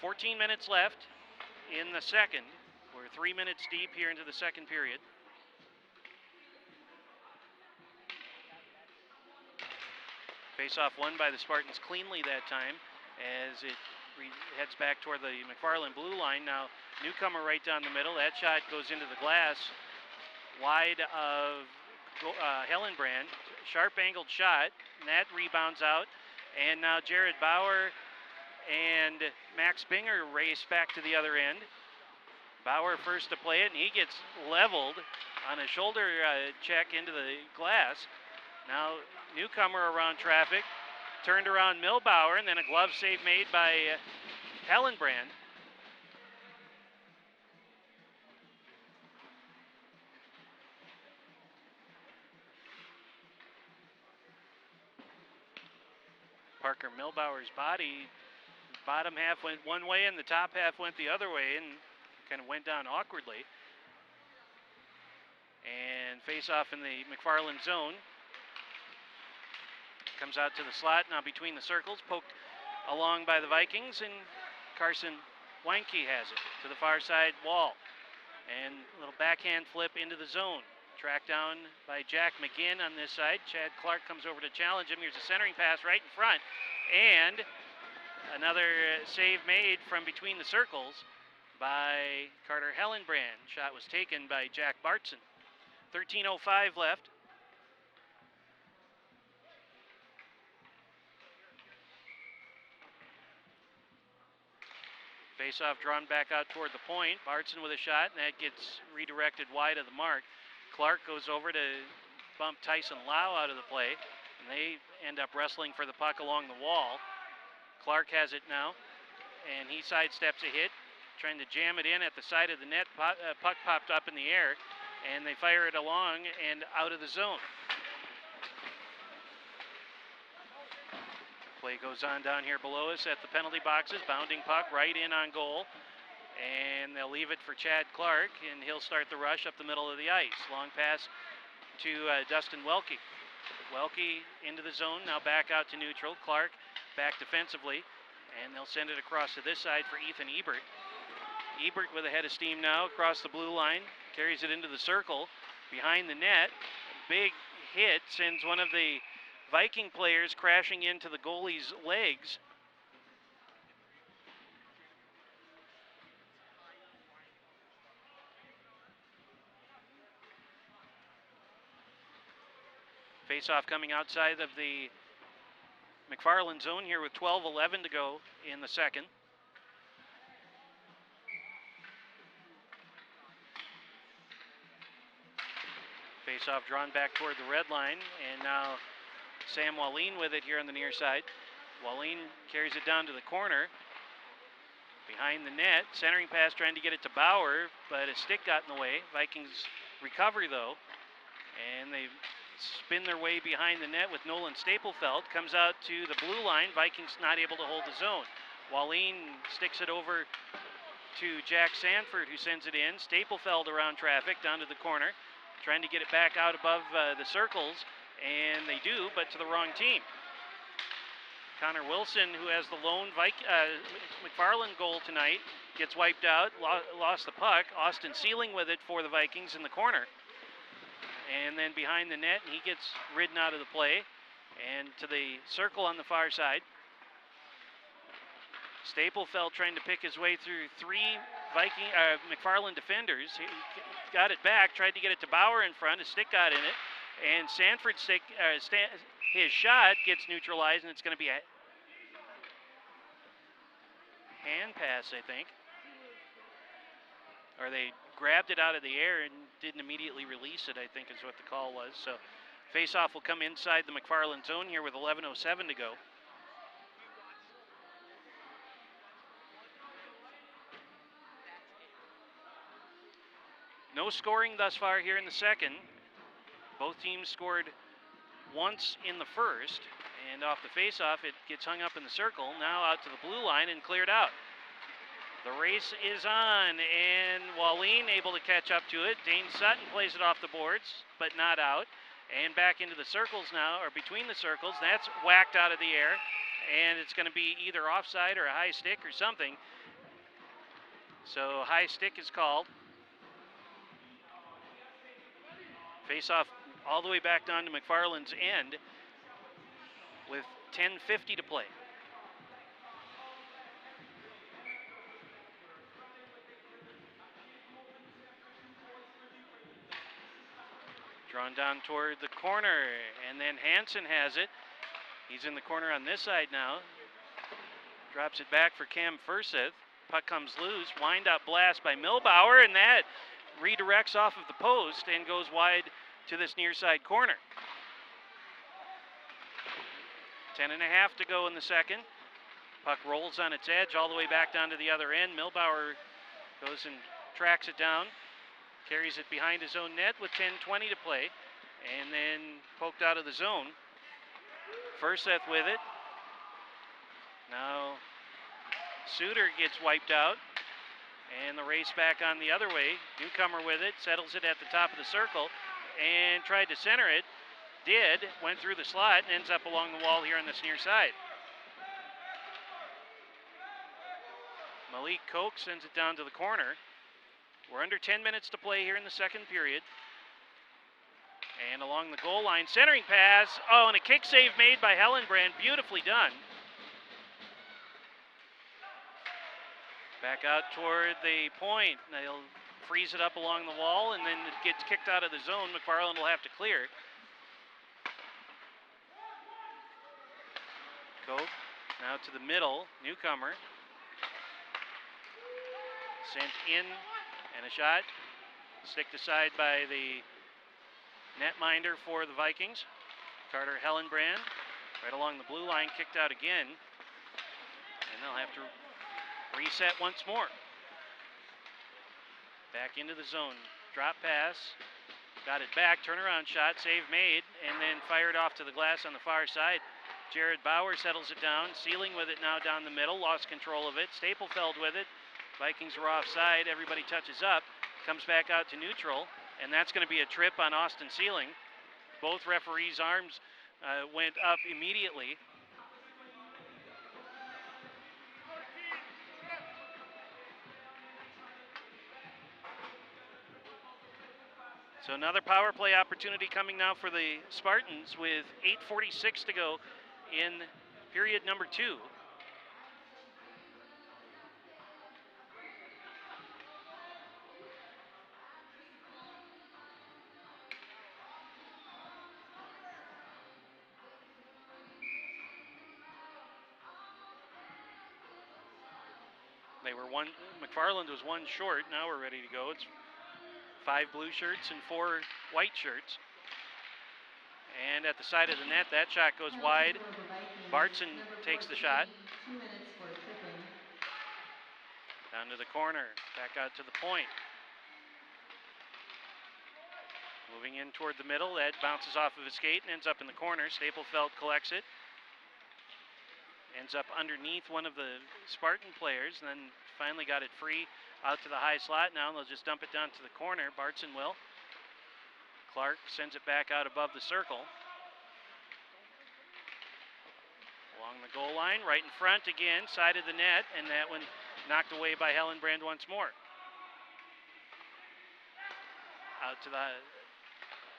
"14 minutes left in the second. We're 3 minutes deep here into the second period. Face-off won by the Spartans cleanly that time as it heads back toward the McFarland blue line. Now, newcomer right down the middle. That shot goes into the glass wide of Hellenbrand. Sharp angled shot, and that rebounds out. And now Jared Bauer and Max Binger race back to the other end. Bauer first to play it, and he gets leveled on a shoulder check into the glass. Now, newcomer around traffic, turned around Milbauer, and then a glove save made by Hellenbrand. Parker Milbauer's body, bottom half went one way and the top half went the other way and kind of went down awkwardly. And face off in the McFarland zone. Comes out to the slot, now between the circles, poked along by the Vikings, and Carson Weinke has it to the far side wall. And a little backhand flip into the zone. Tracked down by Jack McGinn on this side. Chad Clark comes over to challenge him. Here's a centering pass right in front. And another save made from between the circles by Carter Hellenbrand. Shot was taken by Jack Bartson. 13:05 left. Face-off drawn back out toward the point. Bartson with a shot, and that gets redirected wide of the mark. Clark goes over to bump Tyson Lau out of the play, and they end up wrestling for the puck along the wall. Clark has it now, and he sidesteps a hit, trying to jam it in at the side of the net. Puck popped up in the air, and they fire it along and out of the zone. Play goes on down here below us at the penalty boxes. Bounding puck right in on goal. And they'll leave it for Chad Clark, and he'll start the rush up the middle of the ice. Long pass to Dustin Welke. Welke into the zone, now back out to neutral. Clark back defensively, and they'll send it across to this side for Ethan Ebert. Ebert with a head of steam now across the blue line. Carries it into the circle behind the net. Big hit sends one of the Viking players crashing into the goalie's legs. Face-off coming outside of the McFarland zone here with 12:11 to go in the second. Face-off drawn back toward the red line, and now Sam Wallin with it here on the near side. Wallin carries it down to the corner. Behind the net, centering pass trying to get it to Bauer, but a stick got in the way. Vikings recover though, and they spin their way behind the net with Nolan Staplefeld. Comes out to the blue line. Vikings not able to hold the zone. Wallin sticks it over to Jack Sanford, who sends it in. Staplefeld around traffic down to the corner, trying to get it back out above the circles, and they do, but to the wrong team. Connor Wilson, who has the lone McFarland goal tonight, gets wiped out, lost the puck. Austin Sealing with it for the Vikings in the corner. And then behind the net, and he gets ridden out of the play. And to the circle on the far side. Staplefeld trying to pick his way through three McFarland defenders. He got it back, tried to get it to Bauer in front. A stick got in it. And Sanford's his shot gets neutralized, and it's going to be a hand pass, I think. Or they grabbed it out of the air and didn't immediately release it, I think is what the call was. So face-off will come inside the McFarland zone here with 11:07 to go. No scoring thus far here in the second. Both teams scored once in the first, and off the face-off, it gets hung up in the circle. Now out to the blue line and cleared out. The race is on, and Wallene able to catch up to it. Dane Sutton plays it off the boards, but not out. And back into the circles now, or between the circles. That's whacked out of the air, and it's going to be either offside or a high stick or something. So high stick is called. Face-off all the way back down to McFarland's end with 10:50 to play. Drawn down toward the corner, and then Hansen has it. He's in the corner on this side now. Drops it back for Cam Furseth. Puck comes loose. Wind-up blast by Milbauer, and that redirects off of the post and goes wide to this near side corner. 10:30 to go in the second. Puck rolls on its edge all the way back down to the other end. Milbauer goes and tracks it down. Carries it behind his own net with 10:20 to play. And then poked out of the zone. Furseth with it. Now Suter gets wiped out. And the race back on the other way. Newcomer with it. Settles it at the top of the circle. And tried to center it. Did. Went through the slot and ends up along the wall here on this near side. Malik Koch sends it down to the corner. We're under 10 minutes to play here in the second period. And along the goal line, centering pass. Oh, and a kick save made by Hellenbrand. Beautifully done. Back out toward the point. They'll freeze it up along the wall, and then it gets kicked out of the zone. McFarland will have to clear. Koch now to the middle. Newcomer. Sent in. And a shot, sticked aside by the netminder for the Vikings. Carter Hellenbrand, right along the blue line, kicked out again. And they'll have to reset once more. Back into the zone, drop pass, got it back, turnaround shot, save made, and then fired off to the glass on the far side. Jared Bauer settles it down, Sealing with it now down the middle, lost control of it. Staplefeld with it. Vikings were offside. Everybody touches up. Comes back out to neutral. And that's going to be a trip on Austin Sealing. Both referees' arms went up immediately. So another power play opportunity coming now for the Spartans with 8:46 to go in period number 2. McFarland was one short. Now we're ready to go. It's 5 blue shirts and 4 white shirts. And at the side of the net, that shot goes wide. Bartson takes the shot. 2 minutes for tripping. Down to the corner, back out to the point. Moving in toward the middle, that bounces off of his skate and ends up in the corner. Staplefeld collects it. Ends up underneath one of the Spartan players, and then finally got it free out to the high slot. Now they'll just dump it down to the corner. Bartson will. Clark sends it back out above the circle. Along the goal line, right in front again, side of the net, and that one knocked away by Hellenbrand once more. Out to the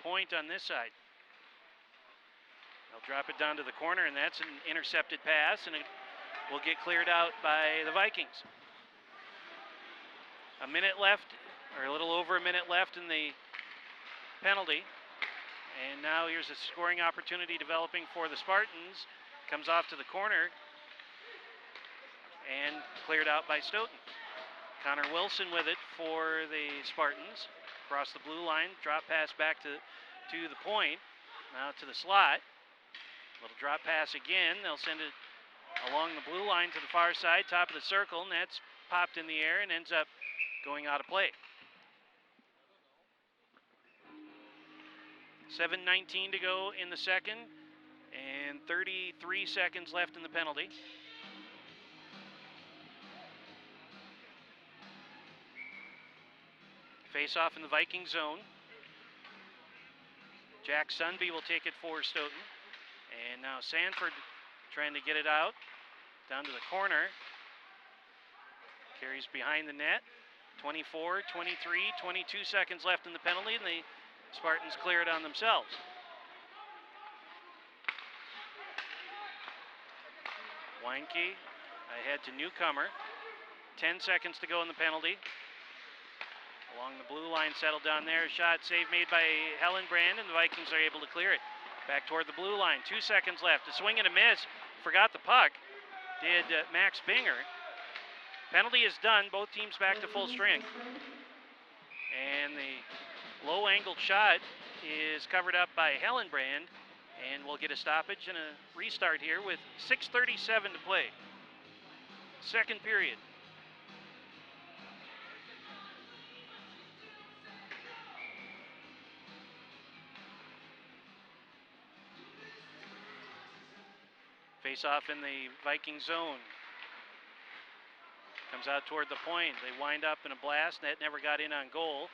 point on this side. They'll drop it down to the corner, and that's an intercepted pass, and it will get cleared out by the Vikings. A minute left, or a little over a minute left in the penalty. And now here's a scoring opportunity developing for the Spartans. Comes off to the corner and cleared out by Stoughton. Connor Wilson with it for the Spartans. Across the blue line, drop pass back to the point. Now to the slot. Little drop pass again. They'll send it along the blue line to the far side, top of the circle, and that's popped in the air and ends up going out of play. 7:19 to go in the second, and 33 seconds left in the penalty. Face off in the Viking zone. Jack Sunby will take it for Stoughton. And now Sanford trying to get it out. Down to the corner. Carries behind the net. 24, 23, 22 seconds left in the penalty, and the Spartans clear it on themselves. Weinke ahead to Newcomer. 10 seconds to go in the penalty. Along the blue line, settled down there. Shot save made by Hellenbrand, and the Vikings are able to clear it. Back toward the blue line. 2 seconds left. A swing and a miss. Forgot the puck. Did Max Binger. Penalty is done. Both teams back to full strength. And the low-angled shot is covered up by Hellenbrand. And we'll get a stoppage and a restart here with 6:37 to play. Second period. Face off in the Viking zone. Comes out toward the point. They wind up in a blast. That never got in on goal.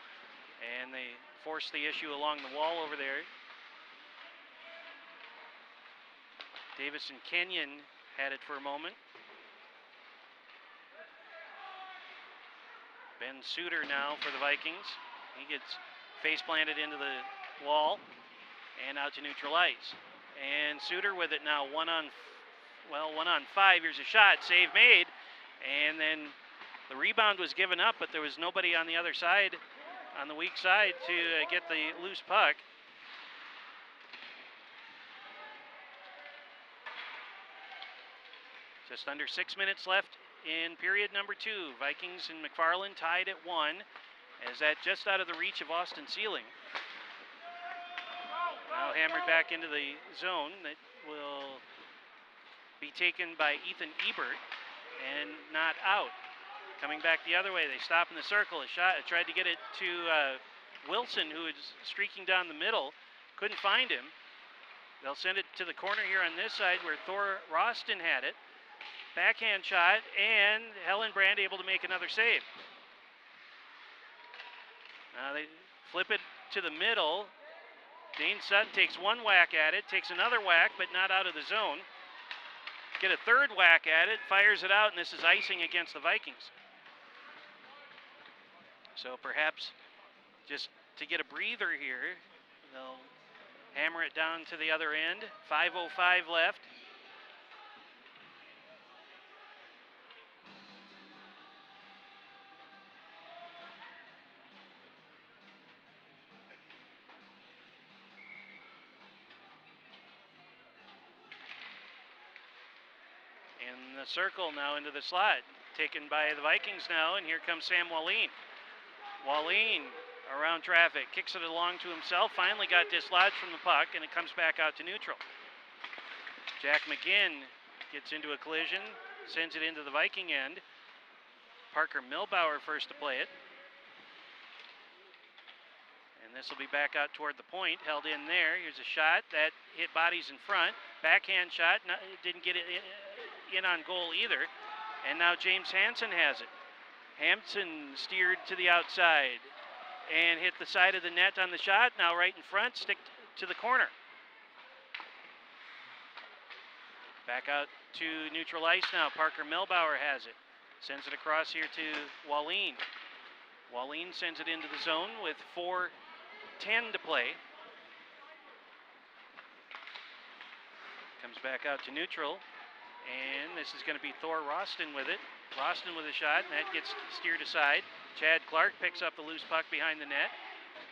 And they force the issue along the wall over there. Davis and Kenyon had it for a moment. Ben Suter now for the Vikings. He gets face planted into the wall and out to neutral ice. And Suter with it now, 1-on-5. Here's a shot, save made, and then the rebound was given up, but there was nobody on the other side, on the weak side, to get the loose puck. Just under 6 minutes left in period number 2. Vikings and McFarland tied at 1, as that just out of the reach of Austin Sealing. Now hammered back into the zone. That will be taken by Ethan Ebert and not out. Coming back the other way, they stop in the circle. A shot, tried to get it to Wilson, who is streaking down the middle. Couldn't find him. They'll send it to the corner here on this side where Thor Roston had it. Backhand shot, and Hellenbrand able to make another save. Now they flip it to the middle. Dane Sutton takes one whack at it, takes another whack, but not out of the zone. Get a third whack at it, fires it out, and this is icing against the Vikings. So perhaps just to get a breather here, they'll hammer it down to the other end. 5:05 left. In the circle now into the slot, taken by the Vikings now, and here comes Sam Wallin. Wallin around traffic, kicks it along to himself, finally got dislodged from the puck, and it comes back out to neutral. Jack McGinn gets into a collision, sends it into the Viking end. Parker Milbauer first to play it. And this will be back out toward the point, held in there. Here's a shot that hit bodies in front. Backhand shot, didn't get it in on goal either. And now James Hansen has it. Hampson steered to the outside and hit the side of the net on the shot. Now right in front, stick to the corner. Back out to neutral ice now. Parker Milbauer has it. Sends it across here to Wallin. Wallin sends it into the zone with 4:10 to play. Comes back out to neutral. And this is going to be Thor Roston with it. Roston with a shot, and that gets steered aside. Chad Clark picks up the loose puck behind the net.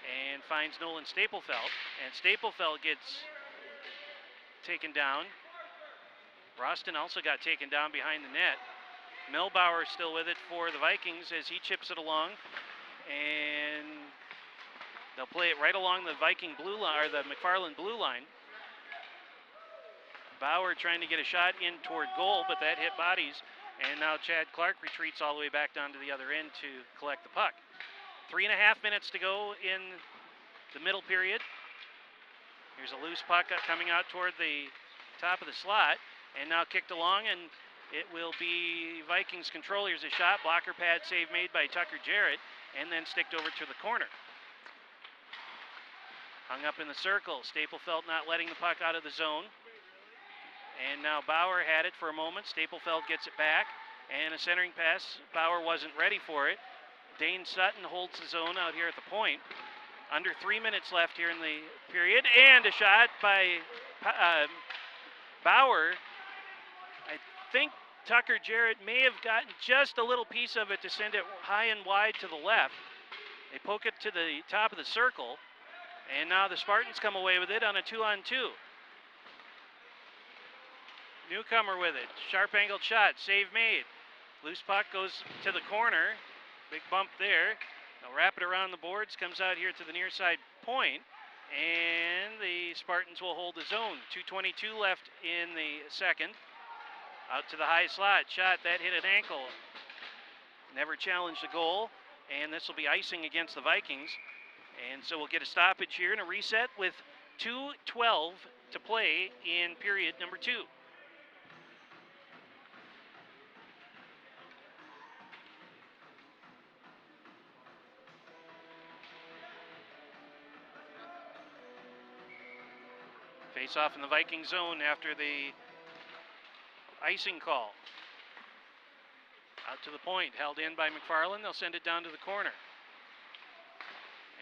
and finds Nolan Staplefeld. And Staplefeld gets taken down. Roston also got taken down behind the net. Milbauer still with it for the Vikings as he chips it along. And they'll play it right along the Viking blue line, or the McFarland blue line. Bauer trying to get a shot in toward goal, but that hit bodies. And now Chad Clark retreats all the way back down to the other end to collect the puck. 3.5 minutes to go in the middle period. Here's a loose puck coming out toward the top of the slot, and now kicked along, and it will be Vikings control. Here's a shot, blocker pad save made by Tucker Jarrett, and then sticked over to the corner. Hung up in the circle. Staplefeld not letting the puck out of the zone. And now Bauer had it for a moment. Staplefeld gets it back, and a centering pass. Bauer wasn't ready for it. Dane Sutton holds the zone out here at the point. Under 3 minutes left here in the period, and a shot by Bauer. I think Tucker Jarrett may have gotten just a little piece of it to send it high and wide to the left. They poke it to the top of the circle, and now the Spartans come away with it on a 2-on-2. Newcomer with it, sharp angled shot, save made. Loose puck goes to the corner, big bump there. They'll wrap it around the boards, comes out here to the near side point, and the Spartans will hold the zone. 2:22 left in the second. Out to the high slot, shot that hit an ankle. Never challenged the goal, and this will be icing against the Vikings. And so we'll get a stoppage here and a reset with 2:12 to play in period number 2. Face off in the Viking zone after the icing call. Out to the point, held in by McFarland. They'll send it down to the corner.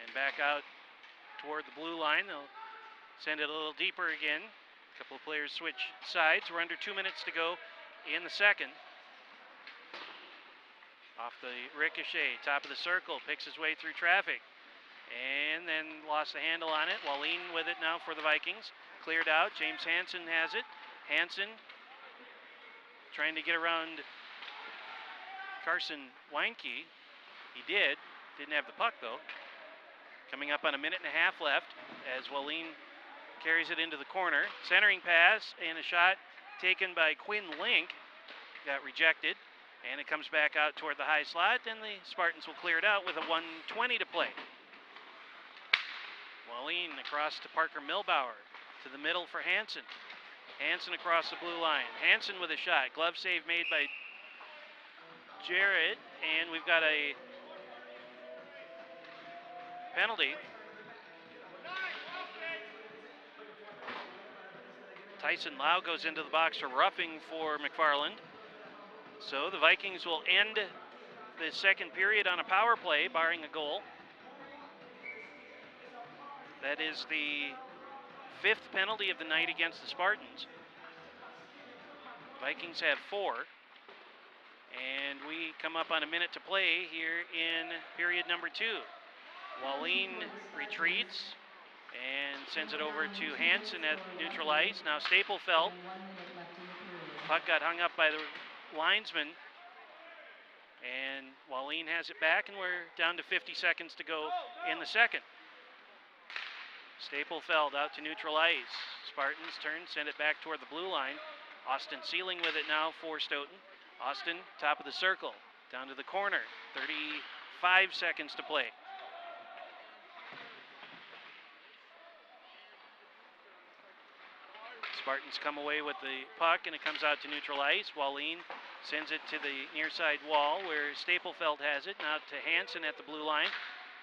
And back out toward the blue line. They'll send it a little deeper again. A couple of players switch sides. We're under 2 minutes to go in the second. Off the ricochet, top of the circle, picks his way through traffic. And then lost the handle on it. Wallin with it now for the Vikings. Cleared out. James Hansen has it. Hansen trying to get around Carson Weinke. He did. Didn't have the puck though. Coming up on a minute and a half left as Wallin carries it into the corner. Centering pass and a shot taken by Quinn Link. Got rejected. And it comes back out toward the high slot, and the Spartans will clear it out with a 1:20 to play. Wallin across to Parker Milbauer. To the middle for Hansen. Hansen across the blue line. Hansen with a shot. Glove save made by Jarrett, and we've got a penalty. Tyson Lau goes into the box for roughing for McFarland. So the Vikings will end the second period on a power play, barring a goal. That is the 5th penalty of the night against the Spartans. Vikings have 4. And we come up on a minute to play here in period number 2. Wallin retreats and sends it over to Hansen at neutral ice. Now Staplefeld. Puck got hung up by the linesman. And Wallin has it back, and we're down to 50 seconds to go in the second. Staplefeld out to neutral ice. Spartans turn, send it back toward the blue line. Austin Sealing with it now for Stoughton. Austin, top of the circle, down to the corner. 35 seconds to play. Spartans come away with the puck, and it comes out to neutral ice. Wallin sends it to the near side wall where Staplefeld has it. Now to Hansen at the blue line.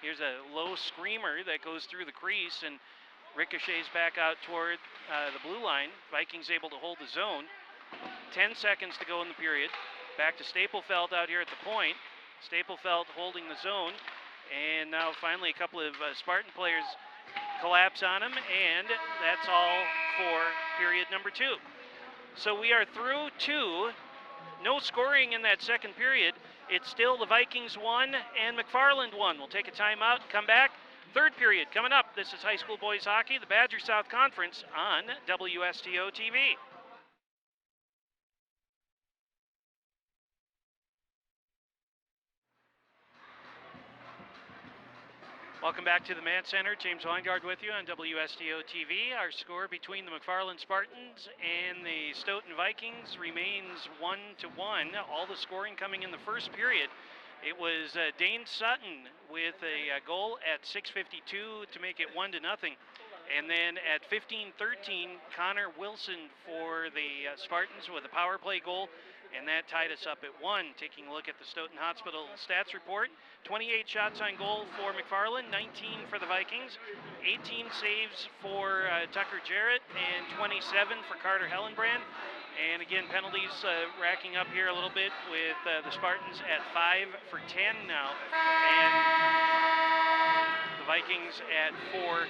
Here's a low screamer that goes through the crease and ricochets back out toward the blue line. Vikings able to hold the zone. 10 seconds to go in the period. Back to Staplefeld out here at the point. Staplefeld holding the zone. And now finally a couple of Spartan players collapse on him, and that's all for period number 2. So we are through 2. No scoring in that second period. It's still the Vikings 1 and McFarland 1. We'll take a timeout, come back Third period coming up. This is high school boys hockey, the Badger South Conference on WSTO TV. Welcome back to the Matt Center. James Weingard with you on WSTO TV. Our score between the McFarland Spartans and the Stoughton Vikings remains 1-1. All the scoring coming in the first period. It was Dane Sutton with a goal at 6:52 to make it 1-0. And then at 15:13, Connor Wilson for the Spartans with a power play goal. And that tied us up at 1. Taking a look at the Stoughton Hospital stats report. 28 shots on goal for McFarland, 19 for the Vikings, 18 saves for Tucker Jarrett, and 27 for Carter Hellenbrand. And again, penalties racking up here a little bit with the Spartans at 5 for 10 now, and the Vikings at 4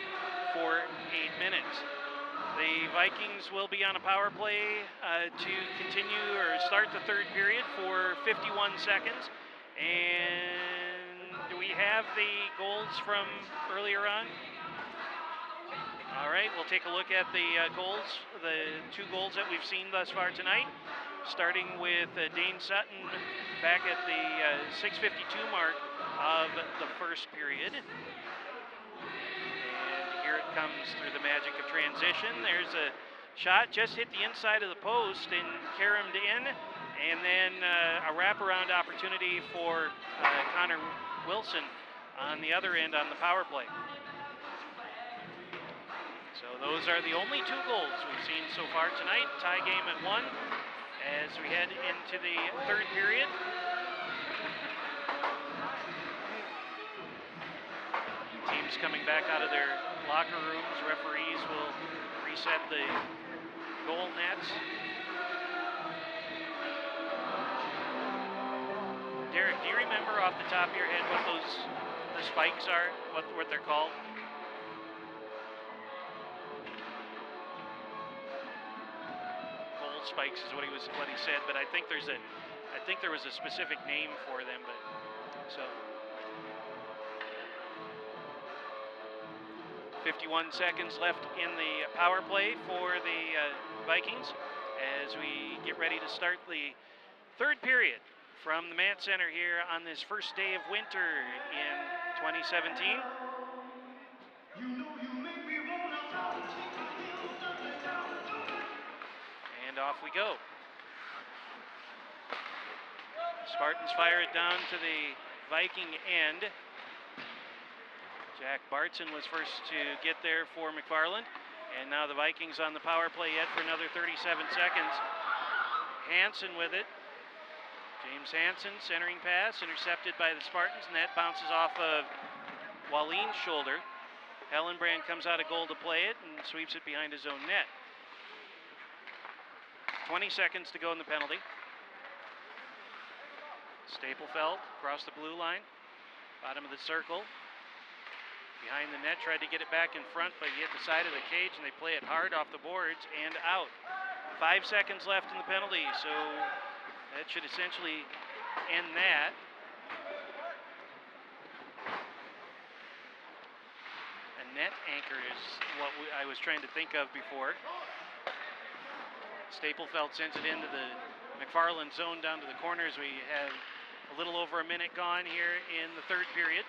for 8 minutes. The Vikings will be on a power play to continue or start the third period for 51 seconds. And do we have the goals from earlier on? All right, we'll take a look at the goals, the 2 goals that we've seen thus far tonight. Starting with Dane Sutton back at the 6:52 mark of the first period. Here it comes through the magic of transition. There's a shot, just hit the inside of the post and caromed in. And then a wraparound opportunity for Connor Wilson on the other end on the power play. So those are the only 2 goals we've seen so far tonight. Tie game at 1 as we head into the third period. Teams coming back out of their locker rooms. Referees will reset the goal nets. Derek, do you remember off the top of your head what the spikes are? What they're called? Goal spikes is what he said, but I think there was a specific name for them, but so 51 seconds left in the power play for the Vikings as we get ready to start the third period from the Matt Center here on this first day of winter in 2017. And off we go. Spartans fire it down to the Viking end. Jack Bartson was first to get there for McFarland. And now the Vikings on the power play yet for another 37 seconds. Hansen with it. James Hansen, centering pass, intercepted by the Spartans, and that bounces off of Waleen's shoulder. Hellenbrand comes out of goal to play it and sweeps it behind his own net. 20 seconds to go in the penalty. Staplefeld across the blue line, bottom of the circle. Behind the net, tried to get it back in front, but he hit the side of the cage, and they play it hard off the boards and out. 5 seconds left in the penalty, so that should essentially end that. A net anchor is what I was trying to think of before. Staplefeld sends it into the McFarland zone down to the corners. We have a little over a minute gone here in the third period.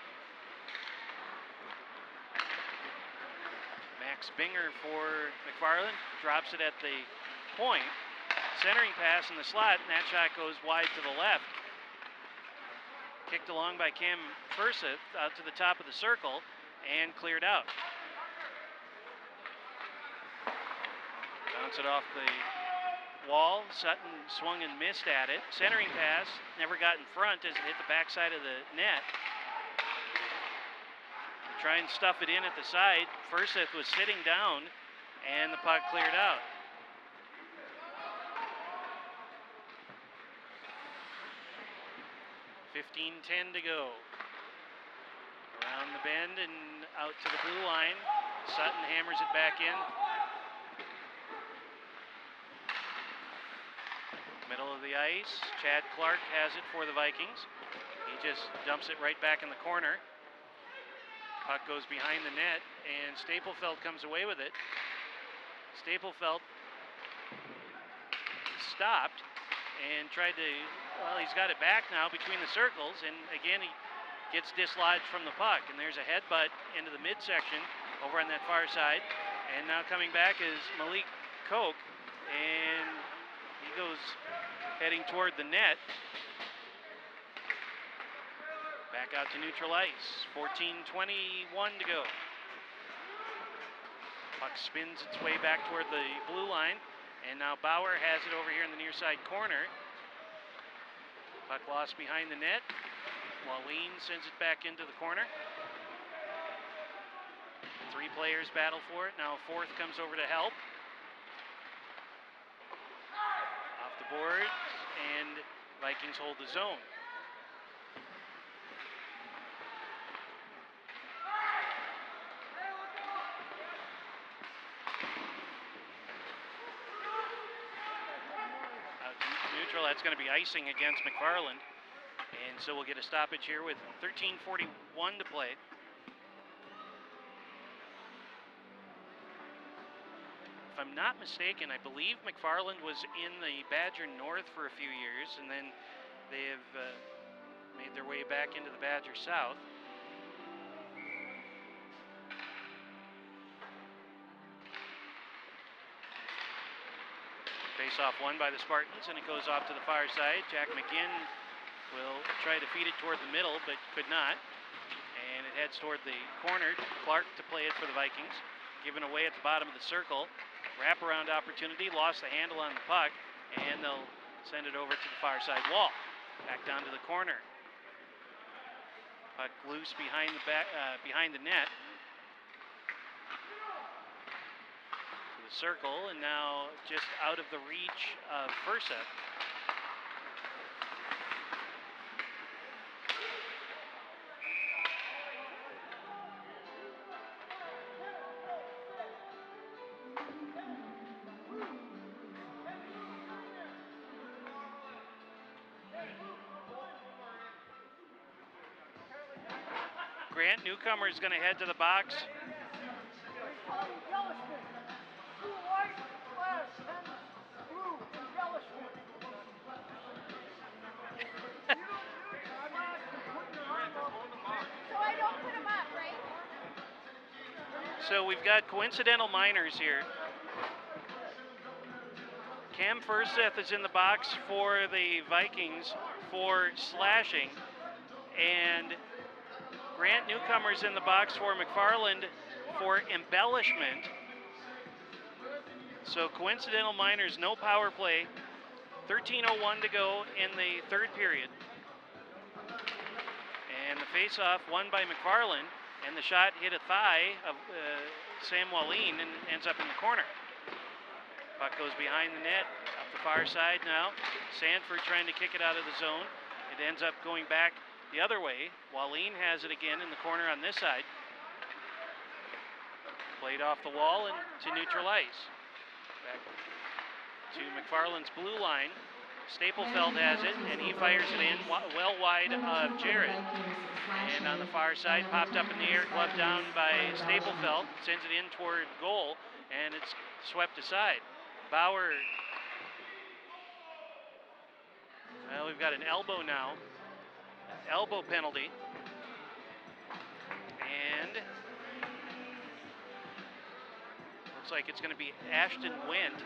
Max Binger for McFarland drops it at the point. Centering pass in the slot, and that shot goes wide to the left. Kicked along by Cam Furseth out to the top of the circle and cleared out. Bounce it off the wall. Sutton swung and missed at it. Centering pass, never got in front as it hit the backside of the net. Try and stuff it in at the side. Furseth was sitting down, and the puck cleared out. 15:10 to go. Around the bend and out to the blue line. Sutton hammers it back in. Middle of the ice. Chad Clark has it for the Vikings. He just dumps it right back in the corner. Puck goes behind the net, and Staplefelt comes away with it. Staplefelt stopped and tried to, well, he's got it back now between the circles, and again he gets dislodged from the puck, and there's a headbutt into the midsection over on that far side. And now coming back is Malik Koch, and he goes heading toward the net. Back out to neutral ice, 14:21 to go. Puck spins its way back toward the blue line, and now Bauer has it over here in the near side corner. Puck lost behind the net. Wallin sends it back into the corner. 3 players battle for it. Now a fourth comes over to help. Off the board, and Vikings hold the zone. Neutral, that's going to be icing against McFarland. And so we'll get a stoppage here with 13:41 to play. If I'm not mistaken, I believe McFarland was in the Badger North for a few years, and then they have made their way back into the Badger South. Face-off won by the Spartans, and it goes off to the far side. Jack McGinn will try to feed it toward the middle, but could not. And it heads toward the corner. Clark to play it for the Vikings. Given away at the bottom of the circle. Wraparound opportunity, lost the handle on the puck, and they'll send it over to the far side wall. Back down to the corner. Puck loose behind the net. The circle, and now just out of the reach of Fursa. Grant Newcomer is going to head to the box. So we've got coincidental minors here. Cam Furseth is in the box for the Vikings for slashing, and Grant Newcomer's in the box for McFarland for embellishment. So coincidental minors, no power play. 13:01 to go in the third period. And the face-off won by McFarland, and the shot hit a thigh of Sam Wallin and ends up in the corner. Puck goes behind the net, up the far side now. Sanford trying to kick it out of the zone. It ends up going back the other way. Wallin has it again in the corner on this side. Played off the wall and to neutral ice. Back to McFarland's blue line. Staplefelt has it, and he fires it in well wide of Jarrett. And on the far side, popped up in the air, gloved down by Staplefelt, sends it in toward goal, and it's swept aside. Bauer, well, we've got an elbow now. Elbow penalty. And looks like it's going to be Ashton Wendt.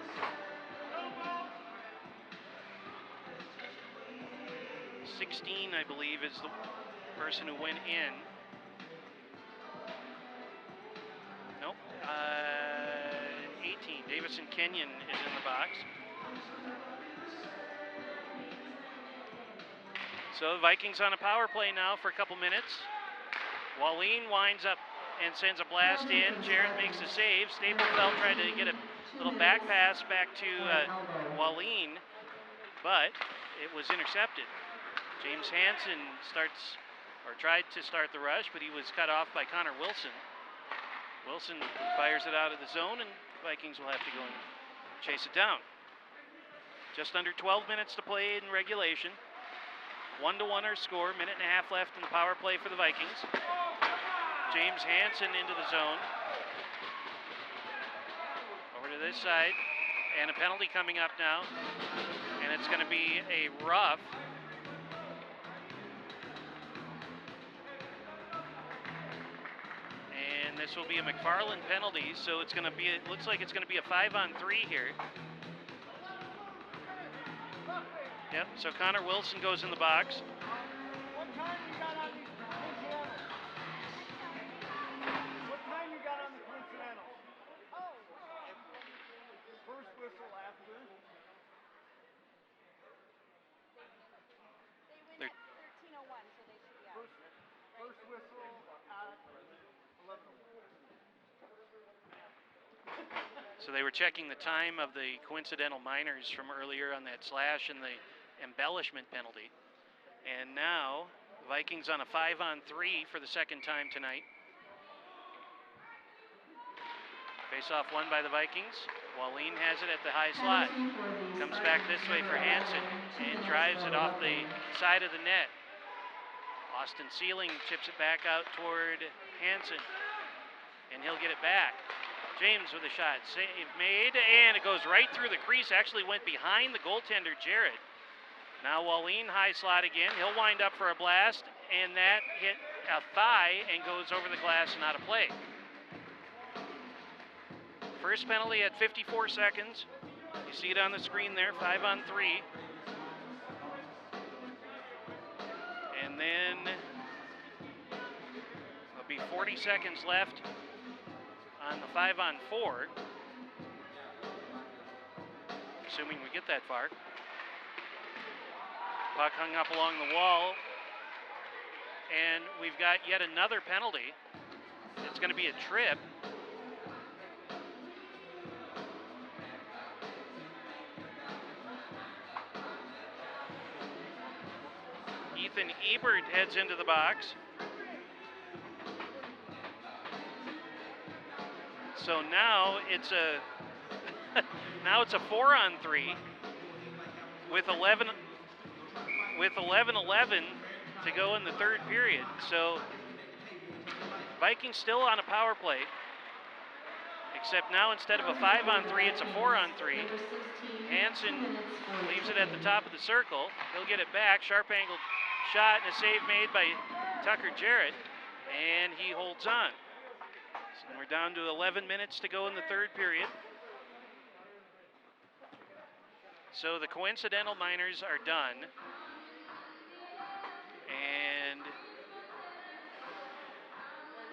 .16, I believe, is the person who went in. Nope. 18. Davison Kenyon is in the box. So the Vikings on a power play now for a couple minutes. Wallin winds up and sends a blast in. Jarrett makes a save. Staplefelt tried to get a little back pass back to Wallin, but it was intercepted. James Hansen tried to start the rush, but he was cut off by Connor Wilson. Wilson fires it out of the zone, and Vikings will have to go and chase it down. Just under 12 minutes to play in regulation. 1-1 our score, minute and a half left in the power play for the Vikings. James Hansen into the zone. Over to this side. And a penalty coming up now. And it's going to be a rough. And this will be a McFarland penalty, so it's going to be, it looks like it's going to be a 5-on-3 here. Yep, so Connor Wilson goes in the box. What time you got on these coincidentals? What time you got on the coincidentals? Oh. First whistle after. They win at 13:01, so they should be out. First whistle at 11:01. So they were checking the time of the coincidental minors from earlier on that slash and the embellishment penalty. And now, Vikings on a 5-on-3 for the second time tonight. Face-off won by the Vikings. Wallin has it at the high slot. Comes back this way for Hansen and drives it off the side of the net. Austin Sealing chips it back out toward Hansen, and he'll get it back. James with a shot, save made, and it goes right through the crease. Actually went behind the goaltender, Jarrett. Now Wallin high slot again. He'll wind up for a blast, and that hit a thigh and goes over the glass and out of play. First penalty at 54 seconds. You see it on the screen there, 5-on-3. And then there'll be 40 seconds left on the 5-on-4. Assuming we get that far. Puck hung up along the wall. And we've got yet another penalty. It's going to be a trip. Ethan Ebert heads into the box. So now it's a 4-on-3 with 11-11 to go in the third period. So Vikings still on a power play, except now instead of a 5-on-3, it's a 4-on-3. Hansen leaves it at the top of the circle. He'll get it back. Sharp angled shot and a save made by Tucker Jarrett, and he holds on. So we're down to 11 minutes to go in the third period. So the coincidental minors are done. And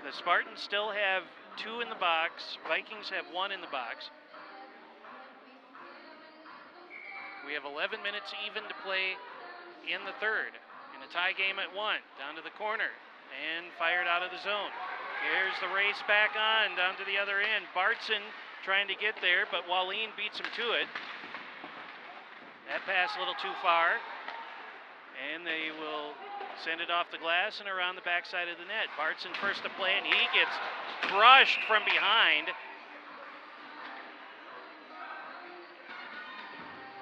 the Spartans still have 2 in the box. Vikings have 1 in the box. We have 11 minutes even to play in the third. In a tie game at 1. Down to the corner and fired out of the zone. Here's the race back on down to the other end. Bartson trying to get there, but Wallin beats him to it. That pass a little too far. And they will send it off the glass and around the backside of the net. Bartson first to play, and he gets crushed from behind.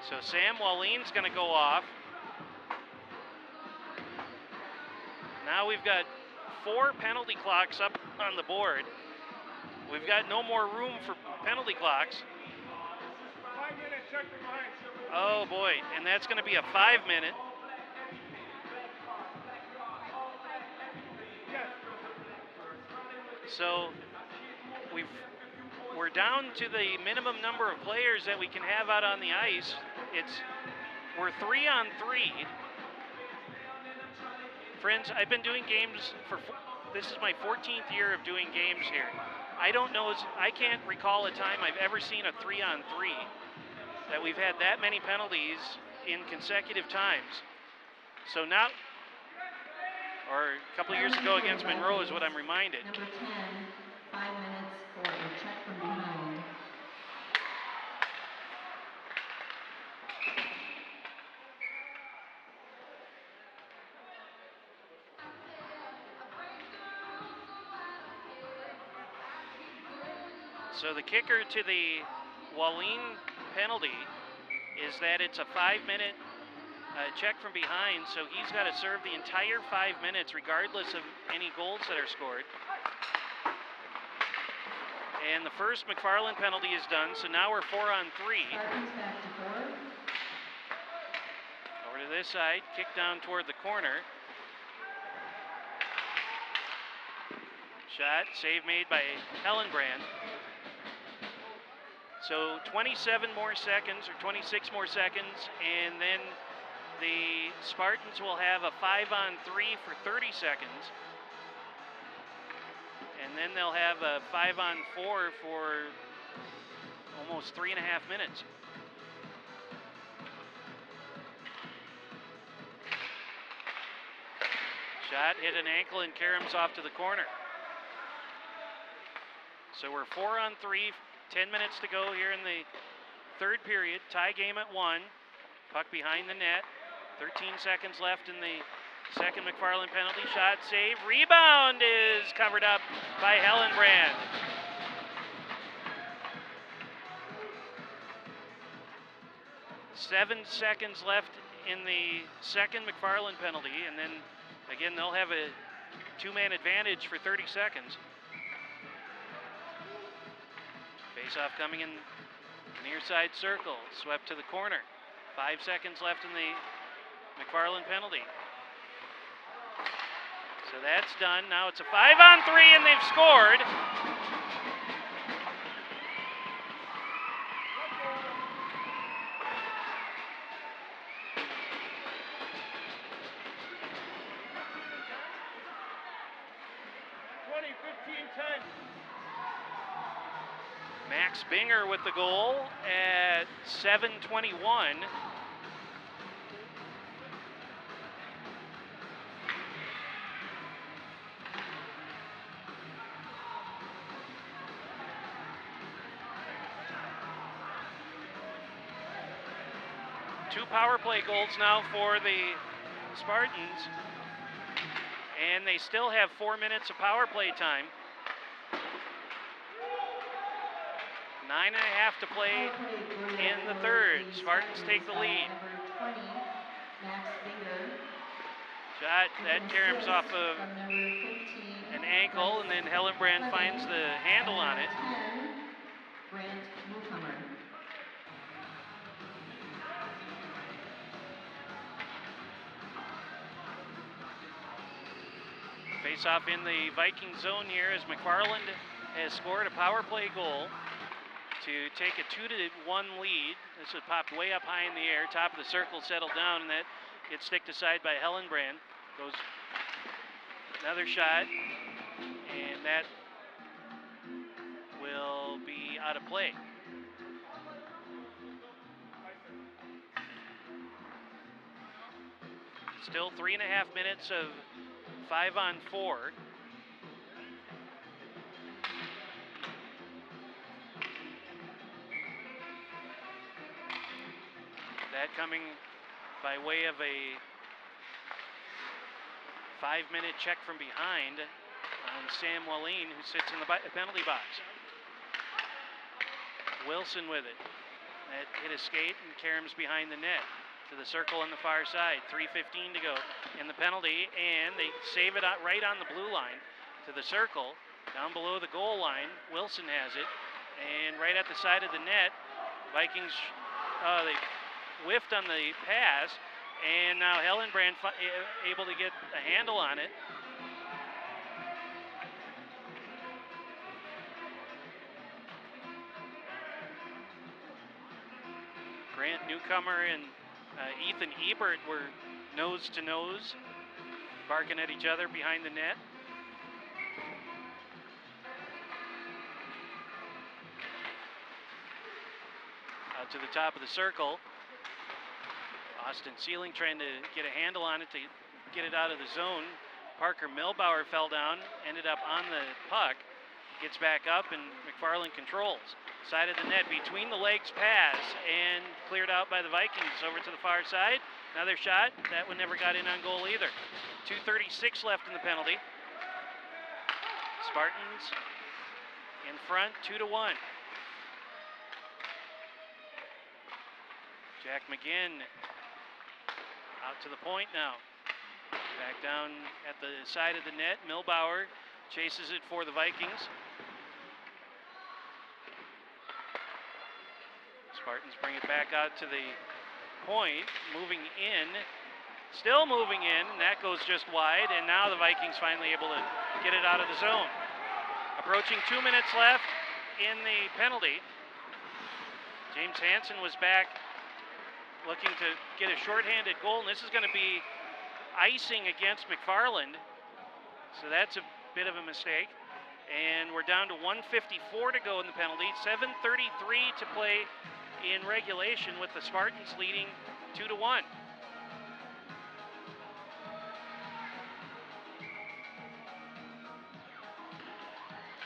So Sam Wallin's going to go off. Now we've got 4 penalty clocks up on the board. We've got no more room for penalty clocks. 5 minutes, check the line. Oh boy, and that's going to be a 5-minute. So we're down to the minimum number of players that we can have out on the ice. We're 3-on-3. Friends, I've been doing games this is my 14th year of doing games here. I can't recall a time I've ever seen a 3-on-3 that we've had that many penalties in consecutive times. So now, or a couple of years ago against Monroe is what I'm reminded. Number 10, 5 minutes for a check from behind. So the kicker to the Wallin penalty is that it's a 5-minute check from behind, so he's got to serve the entire 5 minutes regardless of any goals that are scored. And the first McFarland penalty is done, so now we're 4 on 3. Spartans back to 4. Over to this side, kick down toward the corner. Shot, save made by Hellenbrand. So 27 more seconds, or 26 more seconds, and then the Spartans will have a 5 on 3 for 30 seconds. And then they'll have a 5 on 4 for almost 3.5 minutes. Shot hit an ankle and Karam's off to the corner. So we're 4 on 3, 10 minutes to go here in the third period. Tie game at 1. Puck behind the net. 13 seconds left in the second McFarland penalty. Shot, save, rebound is covered up by Hellenbrand. Seven seconds left in the second McFarland penalty, and then again they'll have a two-man advantage for 30 seconds. Face-off coming in near side circle, swept to the corner. 5 seconds left in the McFarland penalty. So that's done. Now it's a 5 on 3 and they've scored. Max Binger with the goal at 7:21. Two power play goals now for the Spartans, and they still have 4 minutes of power play time. 9.5 to play in the third. Spartans take the lead. Number 20, Max Binger. Shot, that caroms off of From number 15, an ankle, and then Hellenbrand finds the handle on it. 10, Grant Newcomer. Face off in the Viking zone here as McFarland has scored a power play goal to take a 2-1 lead. This was popped way up high in the air. Top of the circle settled down, and that gets sticked aside by Hellenbrand. Goes another shot, and that will be out of play. Still 3.5 minutes of 5 on 4. That coming by way of a 5-minute check from behind on Sam Wallin, who sits in the penalty box. Wilson with it. That hit a skate and Karam's behind the net. To the circle on the far side. 3:15 to go in the penalty, and they save it out right on the blue line to the circle. Down below the goal line, Wilson has it, and right at the side of the net, Vikings, they whiffed on the pass, and now Hellenbrand able to get a handle on it. Grant Newcomer and Ethan Ebert were nose to nose, barking at each other behind the net. Out to the top of the circle. Austin Sealing trying to get a handle on it to get it out of the zone. Parker Milbauer fell down, ended up on the puck, gets back up, and McFarland controls. Side of the net, between the legs pass, and cleared out by the Vikings over to the far side. Another shot, that one never got in on goal either. 2:36 left in the penalty. Spartans in front, 2-1. Jack McGinn Out to the point now. Back down at the side of the net. Milbauer chases it for the Vikings. Spartans bring it back out to the point. Moving in. Still moving in, and that goes just wide. And now the Vikings finally able to get it out of the zone. Approaching 2 minutes left in the penalty. James Hansen was back looking to get a shorthanded goal, and this is going to be icing against McFarland. So that's a bit of a mistake. And we're down to 1:54 to go in the penalty. 7:33 to play in regulation with the Spartans leading 2-1.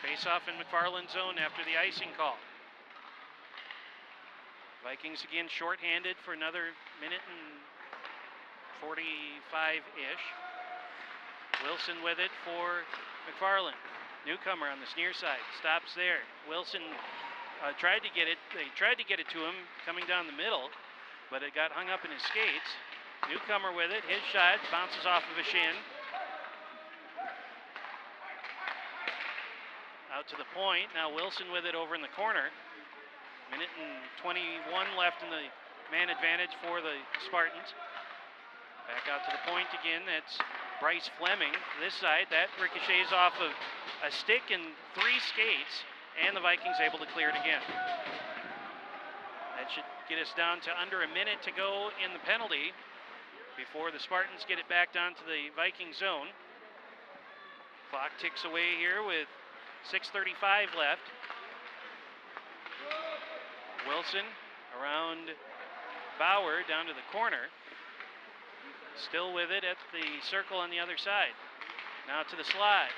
Face off in McFarland's zone after the icing call. Vikings again shorthanded for another minute and 45-ish. Wilson with it for McFarland. Newcomer on the near side, stops there. Wilson tried to get it. They tried to get it to him coming down the middle, but it got hung up in his skates. Newcomer with it. His shot bounces off of a shin. Out to the point. Now Wilson with it over in the corner. Minute and 21 left in the man advantage for the Spartans. Back out to the point again. That's Bryce Fleming. This side, that ricochets off of a stick and 3 skates, and the Vikings able to clear it again. That should get us down to under a minute to go in the penalty before the Spartans get it back down to the Viking zone. Clock ticks away here with 6:35 left. Wilson around Bauer down to the corner. Still with it at the circle on the other side. Now to the slide.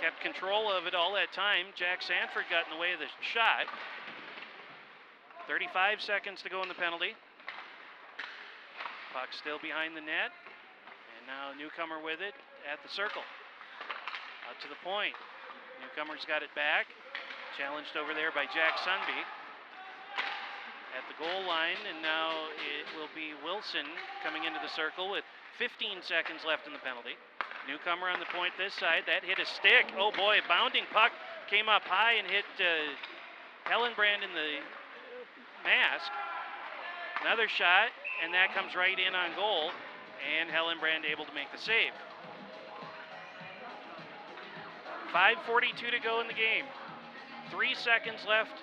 Kept control of it all that time. Jack Sanford got in the way of the shot. 35 seconds to go in the penalty. Puck still behind the net. And now Newcomer with it at the circle. Out to the point. Newcomer's got it back. Challenged over there by Jack Sunby. At the goal line, and now it will be Wilson coming into the circle with 15 seconds left in the penalty. Newcomer on the point this side. That hit a stick. Oh boy, a bounding puck came up high and hit Hellenbrand in the mask. Another shot, and that comes right in on goal, and Hellenbrand able to make the save. 5:42 to go in the game. 3 seconds left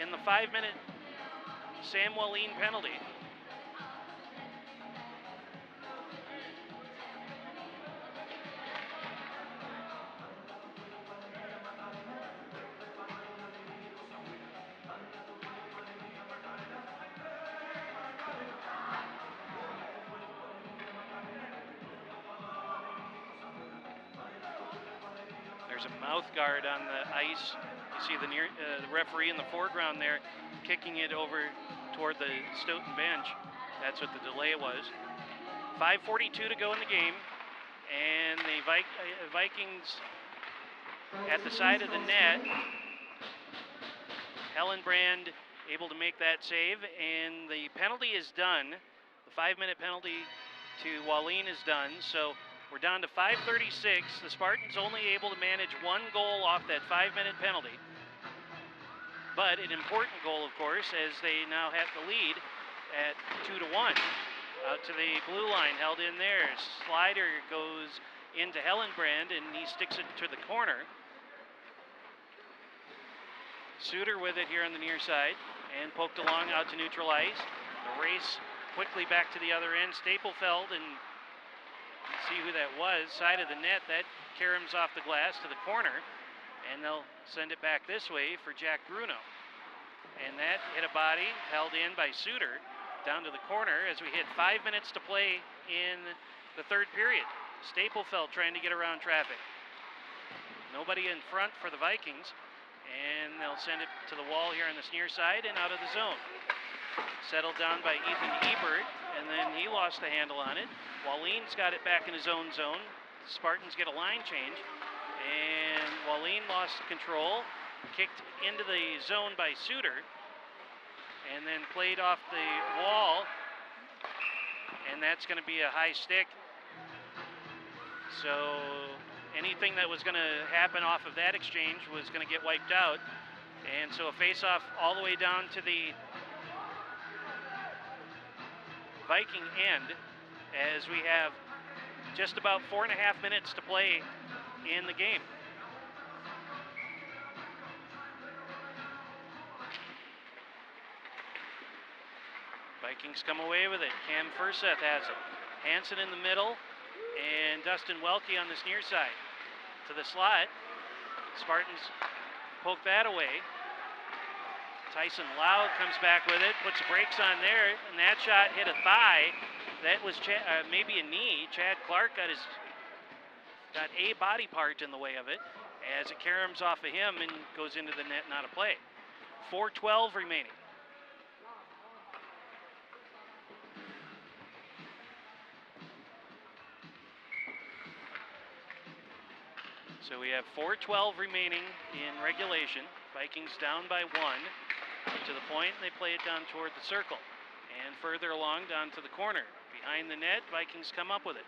in the 5-minute Sam Wallin penalty. There's a mouth guard on the ice. You see the referee in the foreground there kicking it over toward the Stoughton bench. That's what the delay was. 5:42 to go in the game, and the Vikings at the side of the net. Hellenbrand able to make that save, and the penalty is done. The 5-minute penalty to Wallin is done, so we're down to 5:36. The Spartans only able to manage 1 goal off that 5-minute penalty. But an important goal, of course, as they now have the lead at 2-1. Out to the blue line, held in there. Slider goes into Hellenbrand, and he sticks it to the corner. Suter with it here on the near side, and poked along out to neutral ice. The race quickly back to the other end. Staplefeld, and you see who that was. Side of the net, that caroms off the glass to the corner. And they'll send it back this way for Jack Bruno. And that hit a body, held in by Suter, down to the corner as we hit 5 minutes to play in the 3rd period. Staplefeld trying to get around traffic. Nobody in front for the Vikings, and they'll send it to the wall here on this near side and out of the zone. Settled down by Ethan Ebert, and then he lost the handle on it. Wallin's got it back in his own zone. The Spartans get a line change. And Wallin lost control, kicked into the zone by Suter, and then played off the wall and that's going to be a high stick. So anything that was going to happen off of that exchange was going to get wiped out. And so a face-off all the way down to the Viking end, as we have just about 4.5 minutes to play in the game. Vikings come away with it. Cam Furseth has it. Hansen in the middle, and Dustin Welke on this near side. To the slot. Spartans poke that away. Tyson Loud comes back with it, puts the brakes on there, and that shot hit a thigh. That was maybe a knee. Chad Clark got a body part in the way of it as it caroms off of him and goes into the net, not a play. 4:12 remaining. So we have 4:12 remaining in regulation. Vikings down by 1 to the point. They play it down toward the circle and further along down to the corner. Behind the net, Vikings come up with it.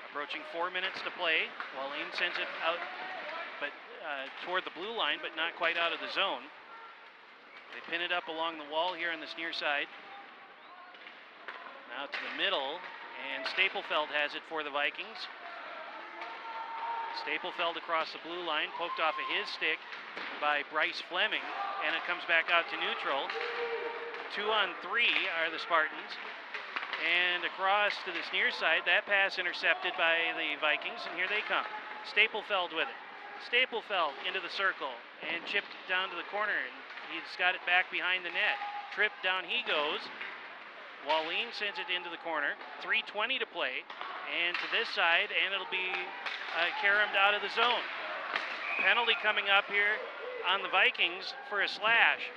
Approaching 4 minutes to play. Wallin sends it out, but toward the blue line, but not quite out of the zone. They pin it up along the wall here on this near side. Now to the middle, and Staplefeld has it for the Vikings. Staplefeld across the blue line, poked off of his stick by Bryce Fleming, and it comes back out to neutral. 2-on-3 are the Spartans. And across to this near side, that pass intercepted by the Vikings, and here they come. Staplefeld with it. Staplefeld into the circle and chipped down to the corner, and he's got it back behind the net. Tripped down he goes. Wallin sends it into the corner. 3:20 to play, and to this side, and it'll be caromed out of the zone. Penalty coming up here on the Vikings for a slash.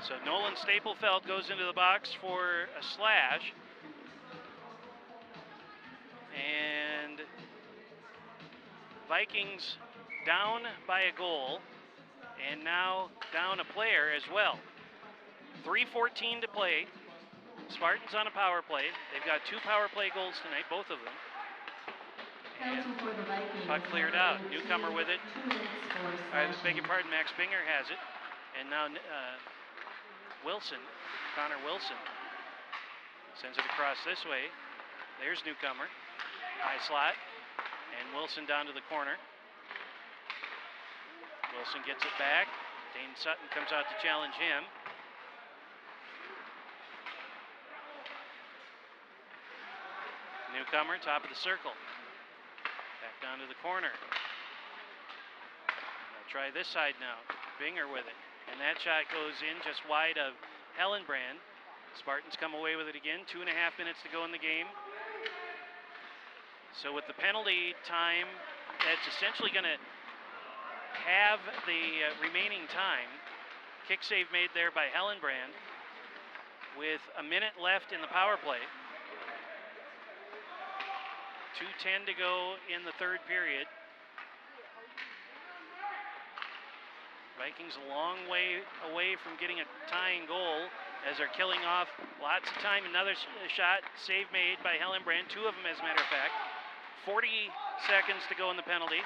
So Nolan Staplefeld goes into the box for a slash. And Vikings down by a goal, and now down a player as well. 3:14 to play. Spartans on a power play. They've got 2 power play goals tonight, both of them. Penalty for the Vikings. Puck cleared out. Newcomer with it. 2 minutes for Beg your slashing. pardon, Max Binger has it. And now Wilson, Connor Wilson, sends it across this way. There's Newcomer. High slot. And Wilson down to the corner. Wilson gets it back. Dane Sutton comes out to challenge him. Newcomer, top of the circle. Back down to the corner. They'll try this side now. Binger with it. And that shot goes in just wide of Hellenbrand. Spartans come away with it again. 2.5 minutes to go in the game. So with the penalty time, that's essentially going to have the remaining time. Kick save made there by Hellenbrand with a minute left in the power play. 2:10 to go in the third period. Vikings a long way away from getting a tying goal as they're killing off lots of time. Another shot, save made by Hellenbrand, 2 of them as a matter of fact. 40 seconds to go in the penalty.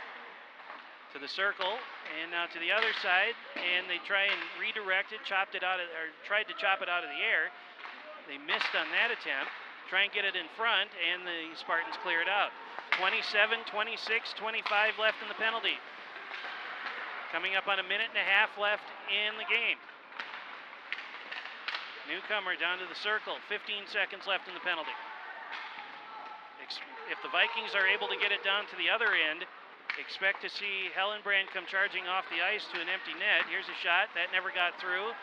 To the circle, and now to the other side, and they try and redirect it, tried to chop it out of the air. They missed on that attempt. Try and get it in front, and the Spartans clear it out. 27, 26, 25 left in the penalty. Coming up on a 1.5 minutes left in the game. Newcomer down to the circle, 15 seconds left in the penalty. If the Vikings are able to get it down to the other end, expect to see Hellenbrand come charging off the ice to an empty net. Here's a shot. That never got through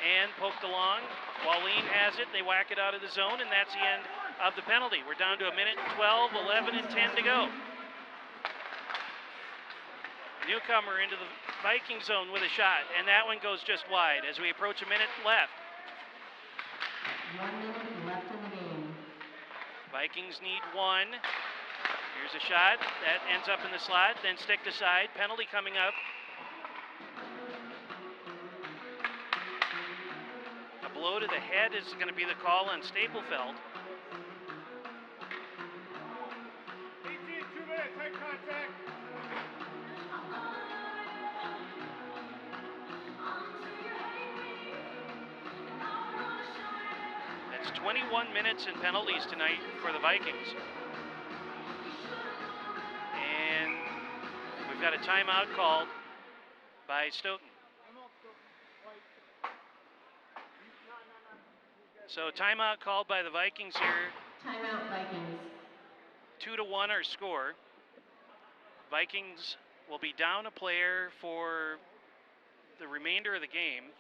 and poked along. Wallin has it. They whack it out of the zone, and that's the end of the penalty. We're down to 1 minute and 12, 11 and 10 to go. Newcomer into the Viking zone with a shot, and that one goes just wide as we approach a minute left. 1 minute left in the game. Vikings need 1. Here's a shot that ends up in the slot, then stick to side. Penalty coming up. A blow to the head is going to be the call on Staplefeld. 18, 2 minutes, head contact. That's 21 minutes in penalties tonight for the Vikings. And we've got a timeout called by Stoughton. So timeout called by the Vikings here. Timeout Vikings. 2-1 our score. Vikings will be down a player for the remainder of the game,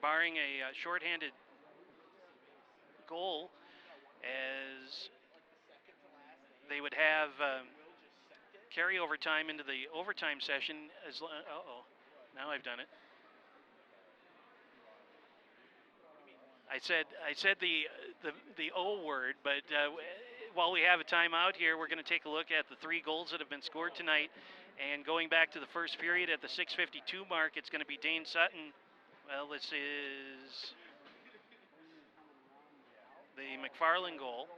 barring a shorthanded goal, as they would have carryover time into the overtime session. Now I've done it. I said the O word, but while we have a timeout here, we're going to take a look at the 3 goals that have been scored tonight. And going back to the first period at the 6:52 mark, it's going to be Dane Sutton. Well, this is the McFarland goal.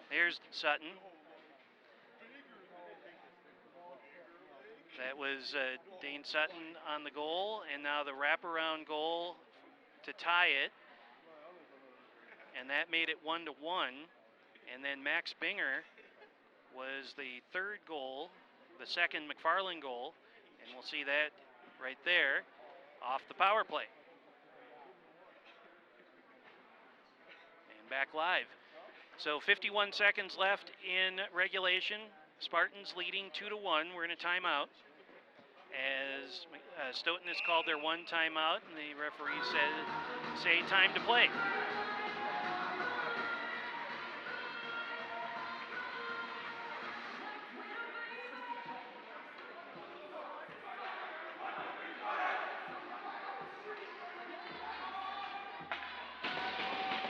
There's Sutton. That was Dane Sutton on the goal, and now the wraparound goal to tie it, and that made it 1-1. And then Max Binger was the 3rd goal, the 2nd McFarland goal, and we'll see that right there off the power play. And back live. So 51 seconds left in regulation. Spartans leading 2-1. We're in a timeout, as Stoughton has called their 1 timeout, and the referee say time to play.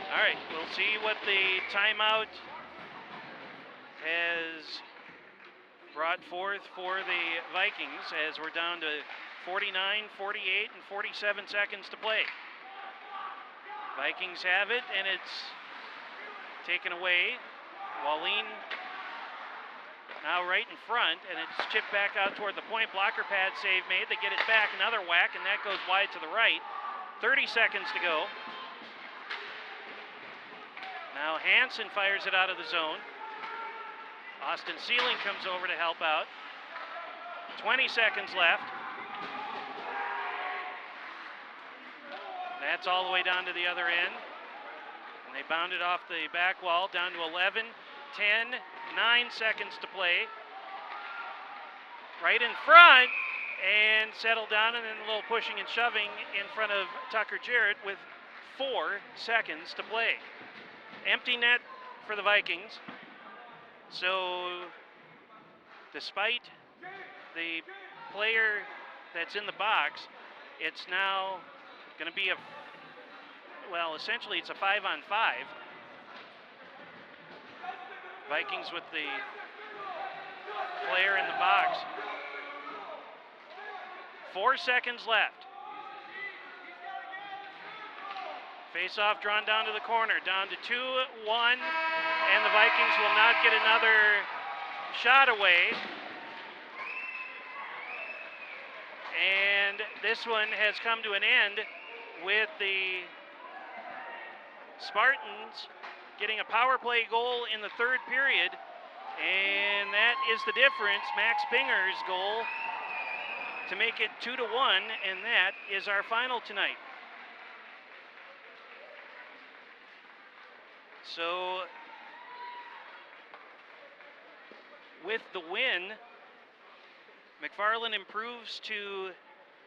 All right, we'll see what the timeout has brought forth for the Vikings, as we're down to 49, 48, and 47 seconds to play. Vikings have it, and it's taken away. Wallin now right in front, and it's chipped back out toward the point. Blocker pad save made. They get it back, another whack, and that goes wide to the right. 30 seconds to go. Now Hansen fires it out of the zone. Austin Sealing comes over to help out. 20 seconds left. That's all the way down to the other end. And they bound it off the back wall down to 11, 10, 9 seconds to play. Right in front, and settle down, and then a little pushing and shoving in front of Tucker Jarrett with 4 seconds to play. Empty net for the Vikings. So, despite the player that's in the box, it's now going to be essentially it's a 5-on-5. Vikings with the player in the box. 4 seconds left. Face-off drawn down to the corner, down to 2-1, and the Vikings will not get another shot away. And this one has come to an end with the Spartans getting a power play goal in the 3rd period, and that is the difference. Max Binger's goal to make it 2-1, and that is our final tonight. So, with the win, McFarland improves to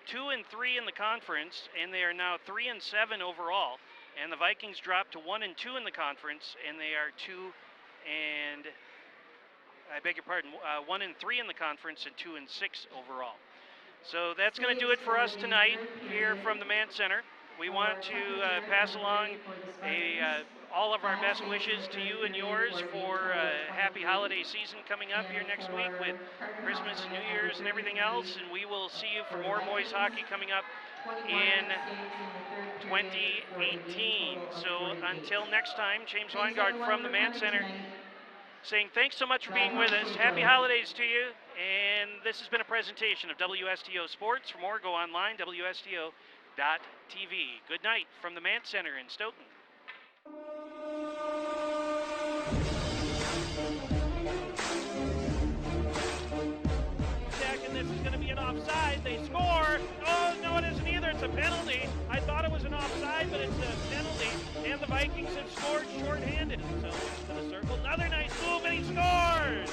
2-3 in the conference, and they are now 3-7 overall. And the Vikings drop to 1-2 in the conference, and they are 1-3 in the conference and 2-6 overall. So that's going to do it for us tonight here from the Mann Center. We want to pass along a all of our best wishes to you and yours for a happy holiday season coming up here next week with Christmas and New Year's and everything else. And we will see you for more boys hockey coming up in 2018. So until next time, James Weingart from the Man Center saying thanks so much for being with us. Happy holidays to you. And this has been a presentation of WSTO Sports. For more, go online, WSTO.TV. Good night from the Man Center in Stoughton. And this is going to be an offside. They score. Oh, no, it isn't either. It's a penalty. I thought it was an offside, but it's a penalty. And the Vikings have scored shorthanded. So it's to the circle. Another nice move, and he scores.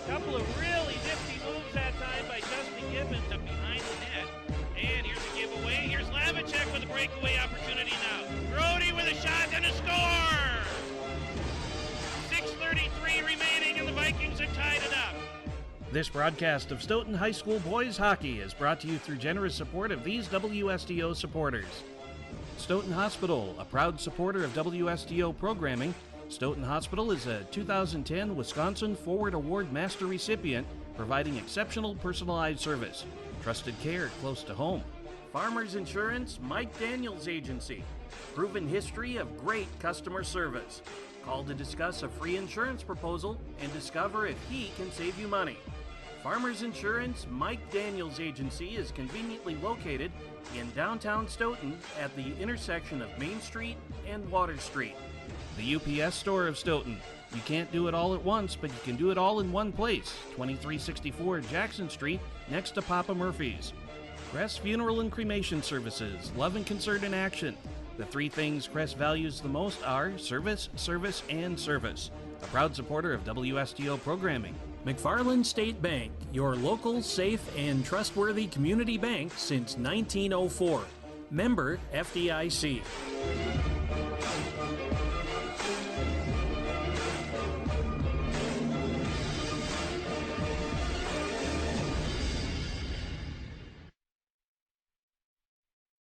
Couple of really nifty moves that time by Justin Gibbons up behind the net. And here's a giveaway. Here's Lavicek with a breakaway opportunity now. Brody with a shot and a score! 6:33 remaining, and the Vikings have tied it up. This broadcast of Stoughton High School boys hockey is brought to you through generous support of these WSTO supporters. Stoughton Hospital, a proud supporter of WSTO programming. Stoughton Hospital is a 2010 Wisconsin Forward Award Master recipient, providing exceptional personalized service. Trusted care close to home. Farmers Insurance, Mike Daniels Agency. Proven history of great customer service. Call to discuss a free insurance proposal and discover if he can save you money. Farmers Insurance, Mike Daniels Agency is conveniently located in downtown Stoughton at the intersection of Main Street and Water Street. The UPS store of Stoughton. You can't do it all at once, but you can do it all in one place. 2364 Jackson Street, next to Papa Murphy's. Crest Funeral and Cremation Services, love and concern in action. The three things Crest values the most are service, service, and service. A proud supporter of WSTO programming. McFarland State Bank, your local, safe, and trustworthy community bank since 1904. Member FDIC.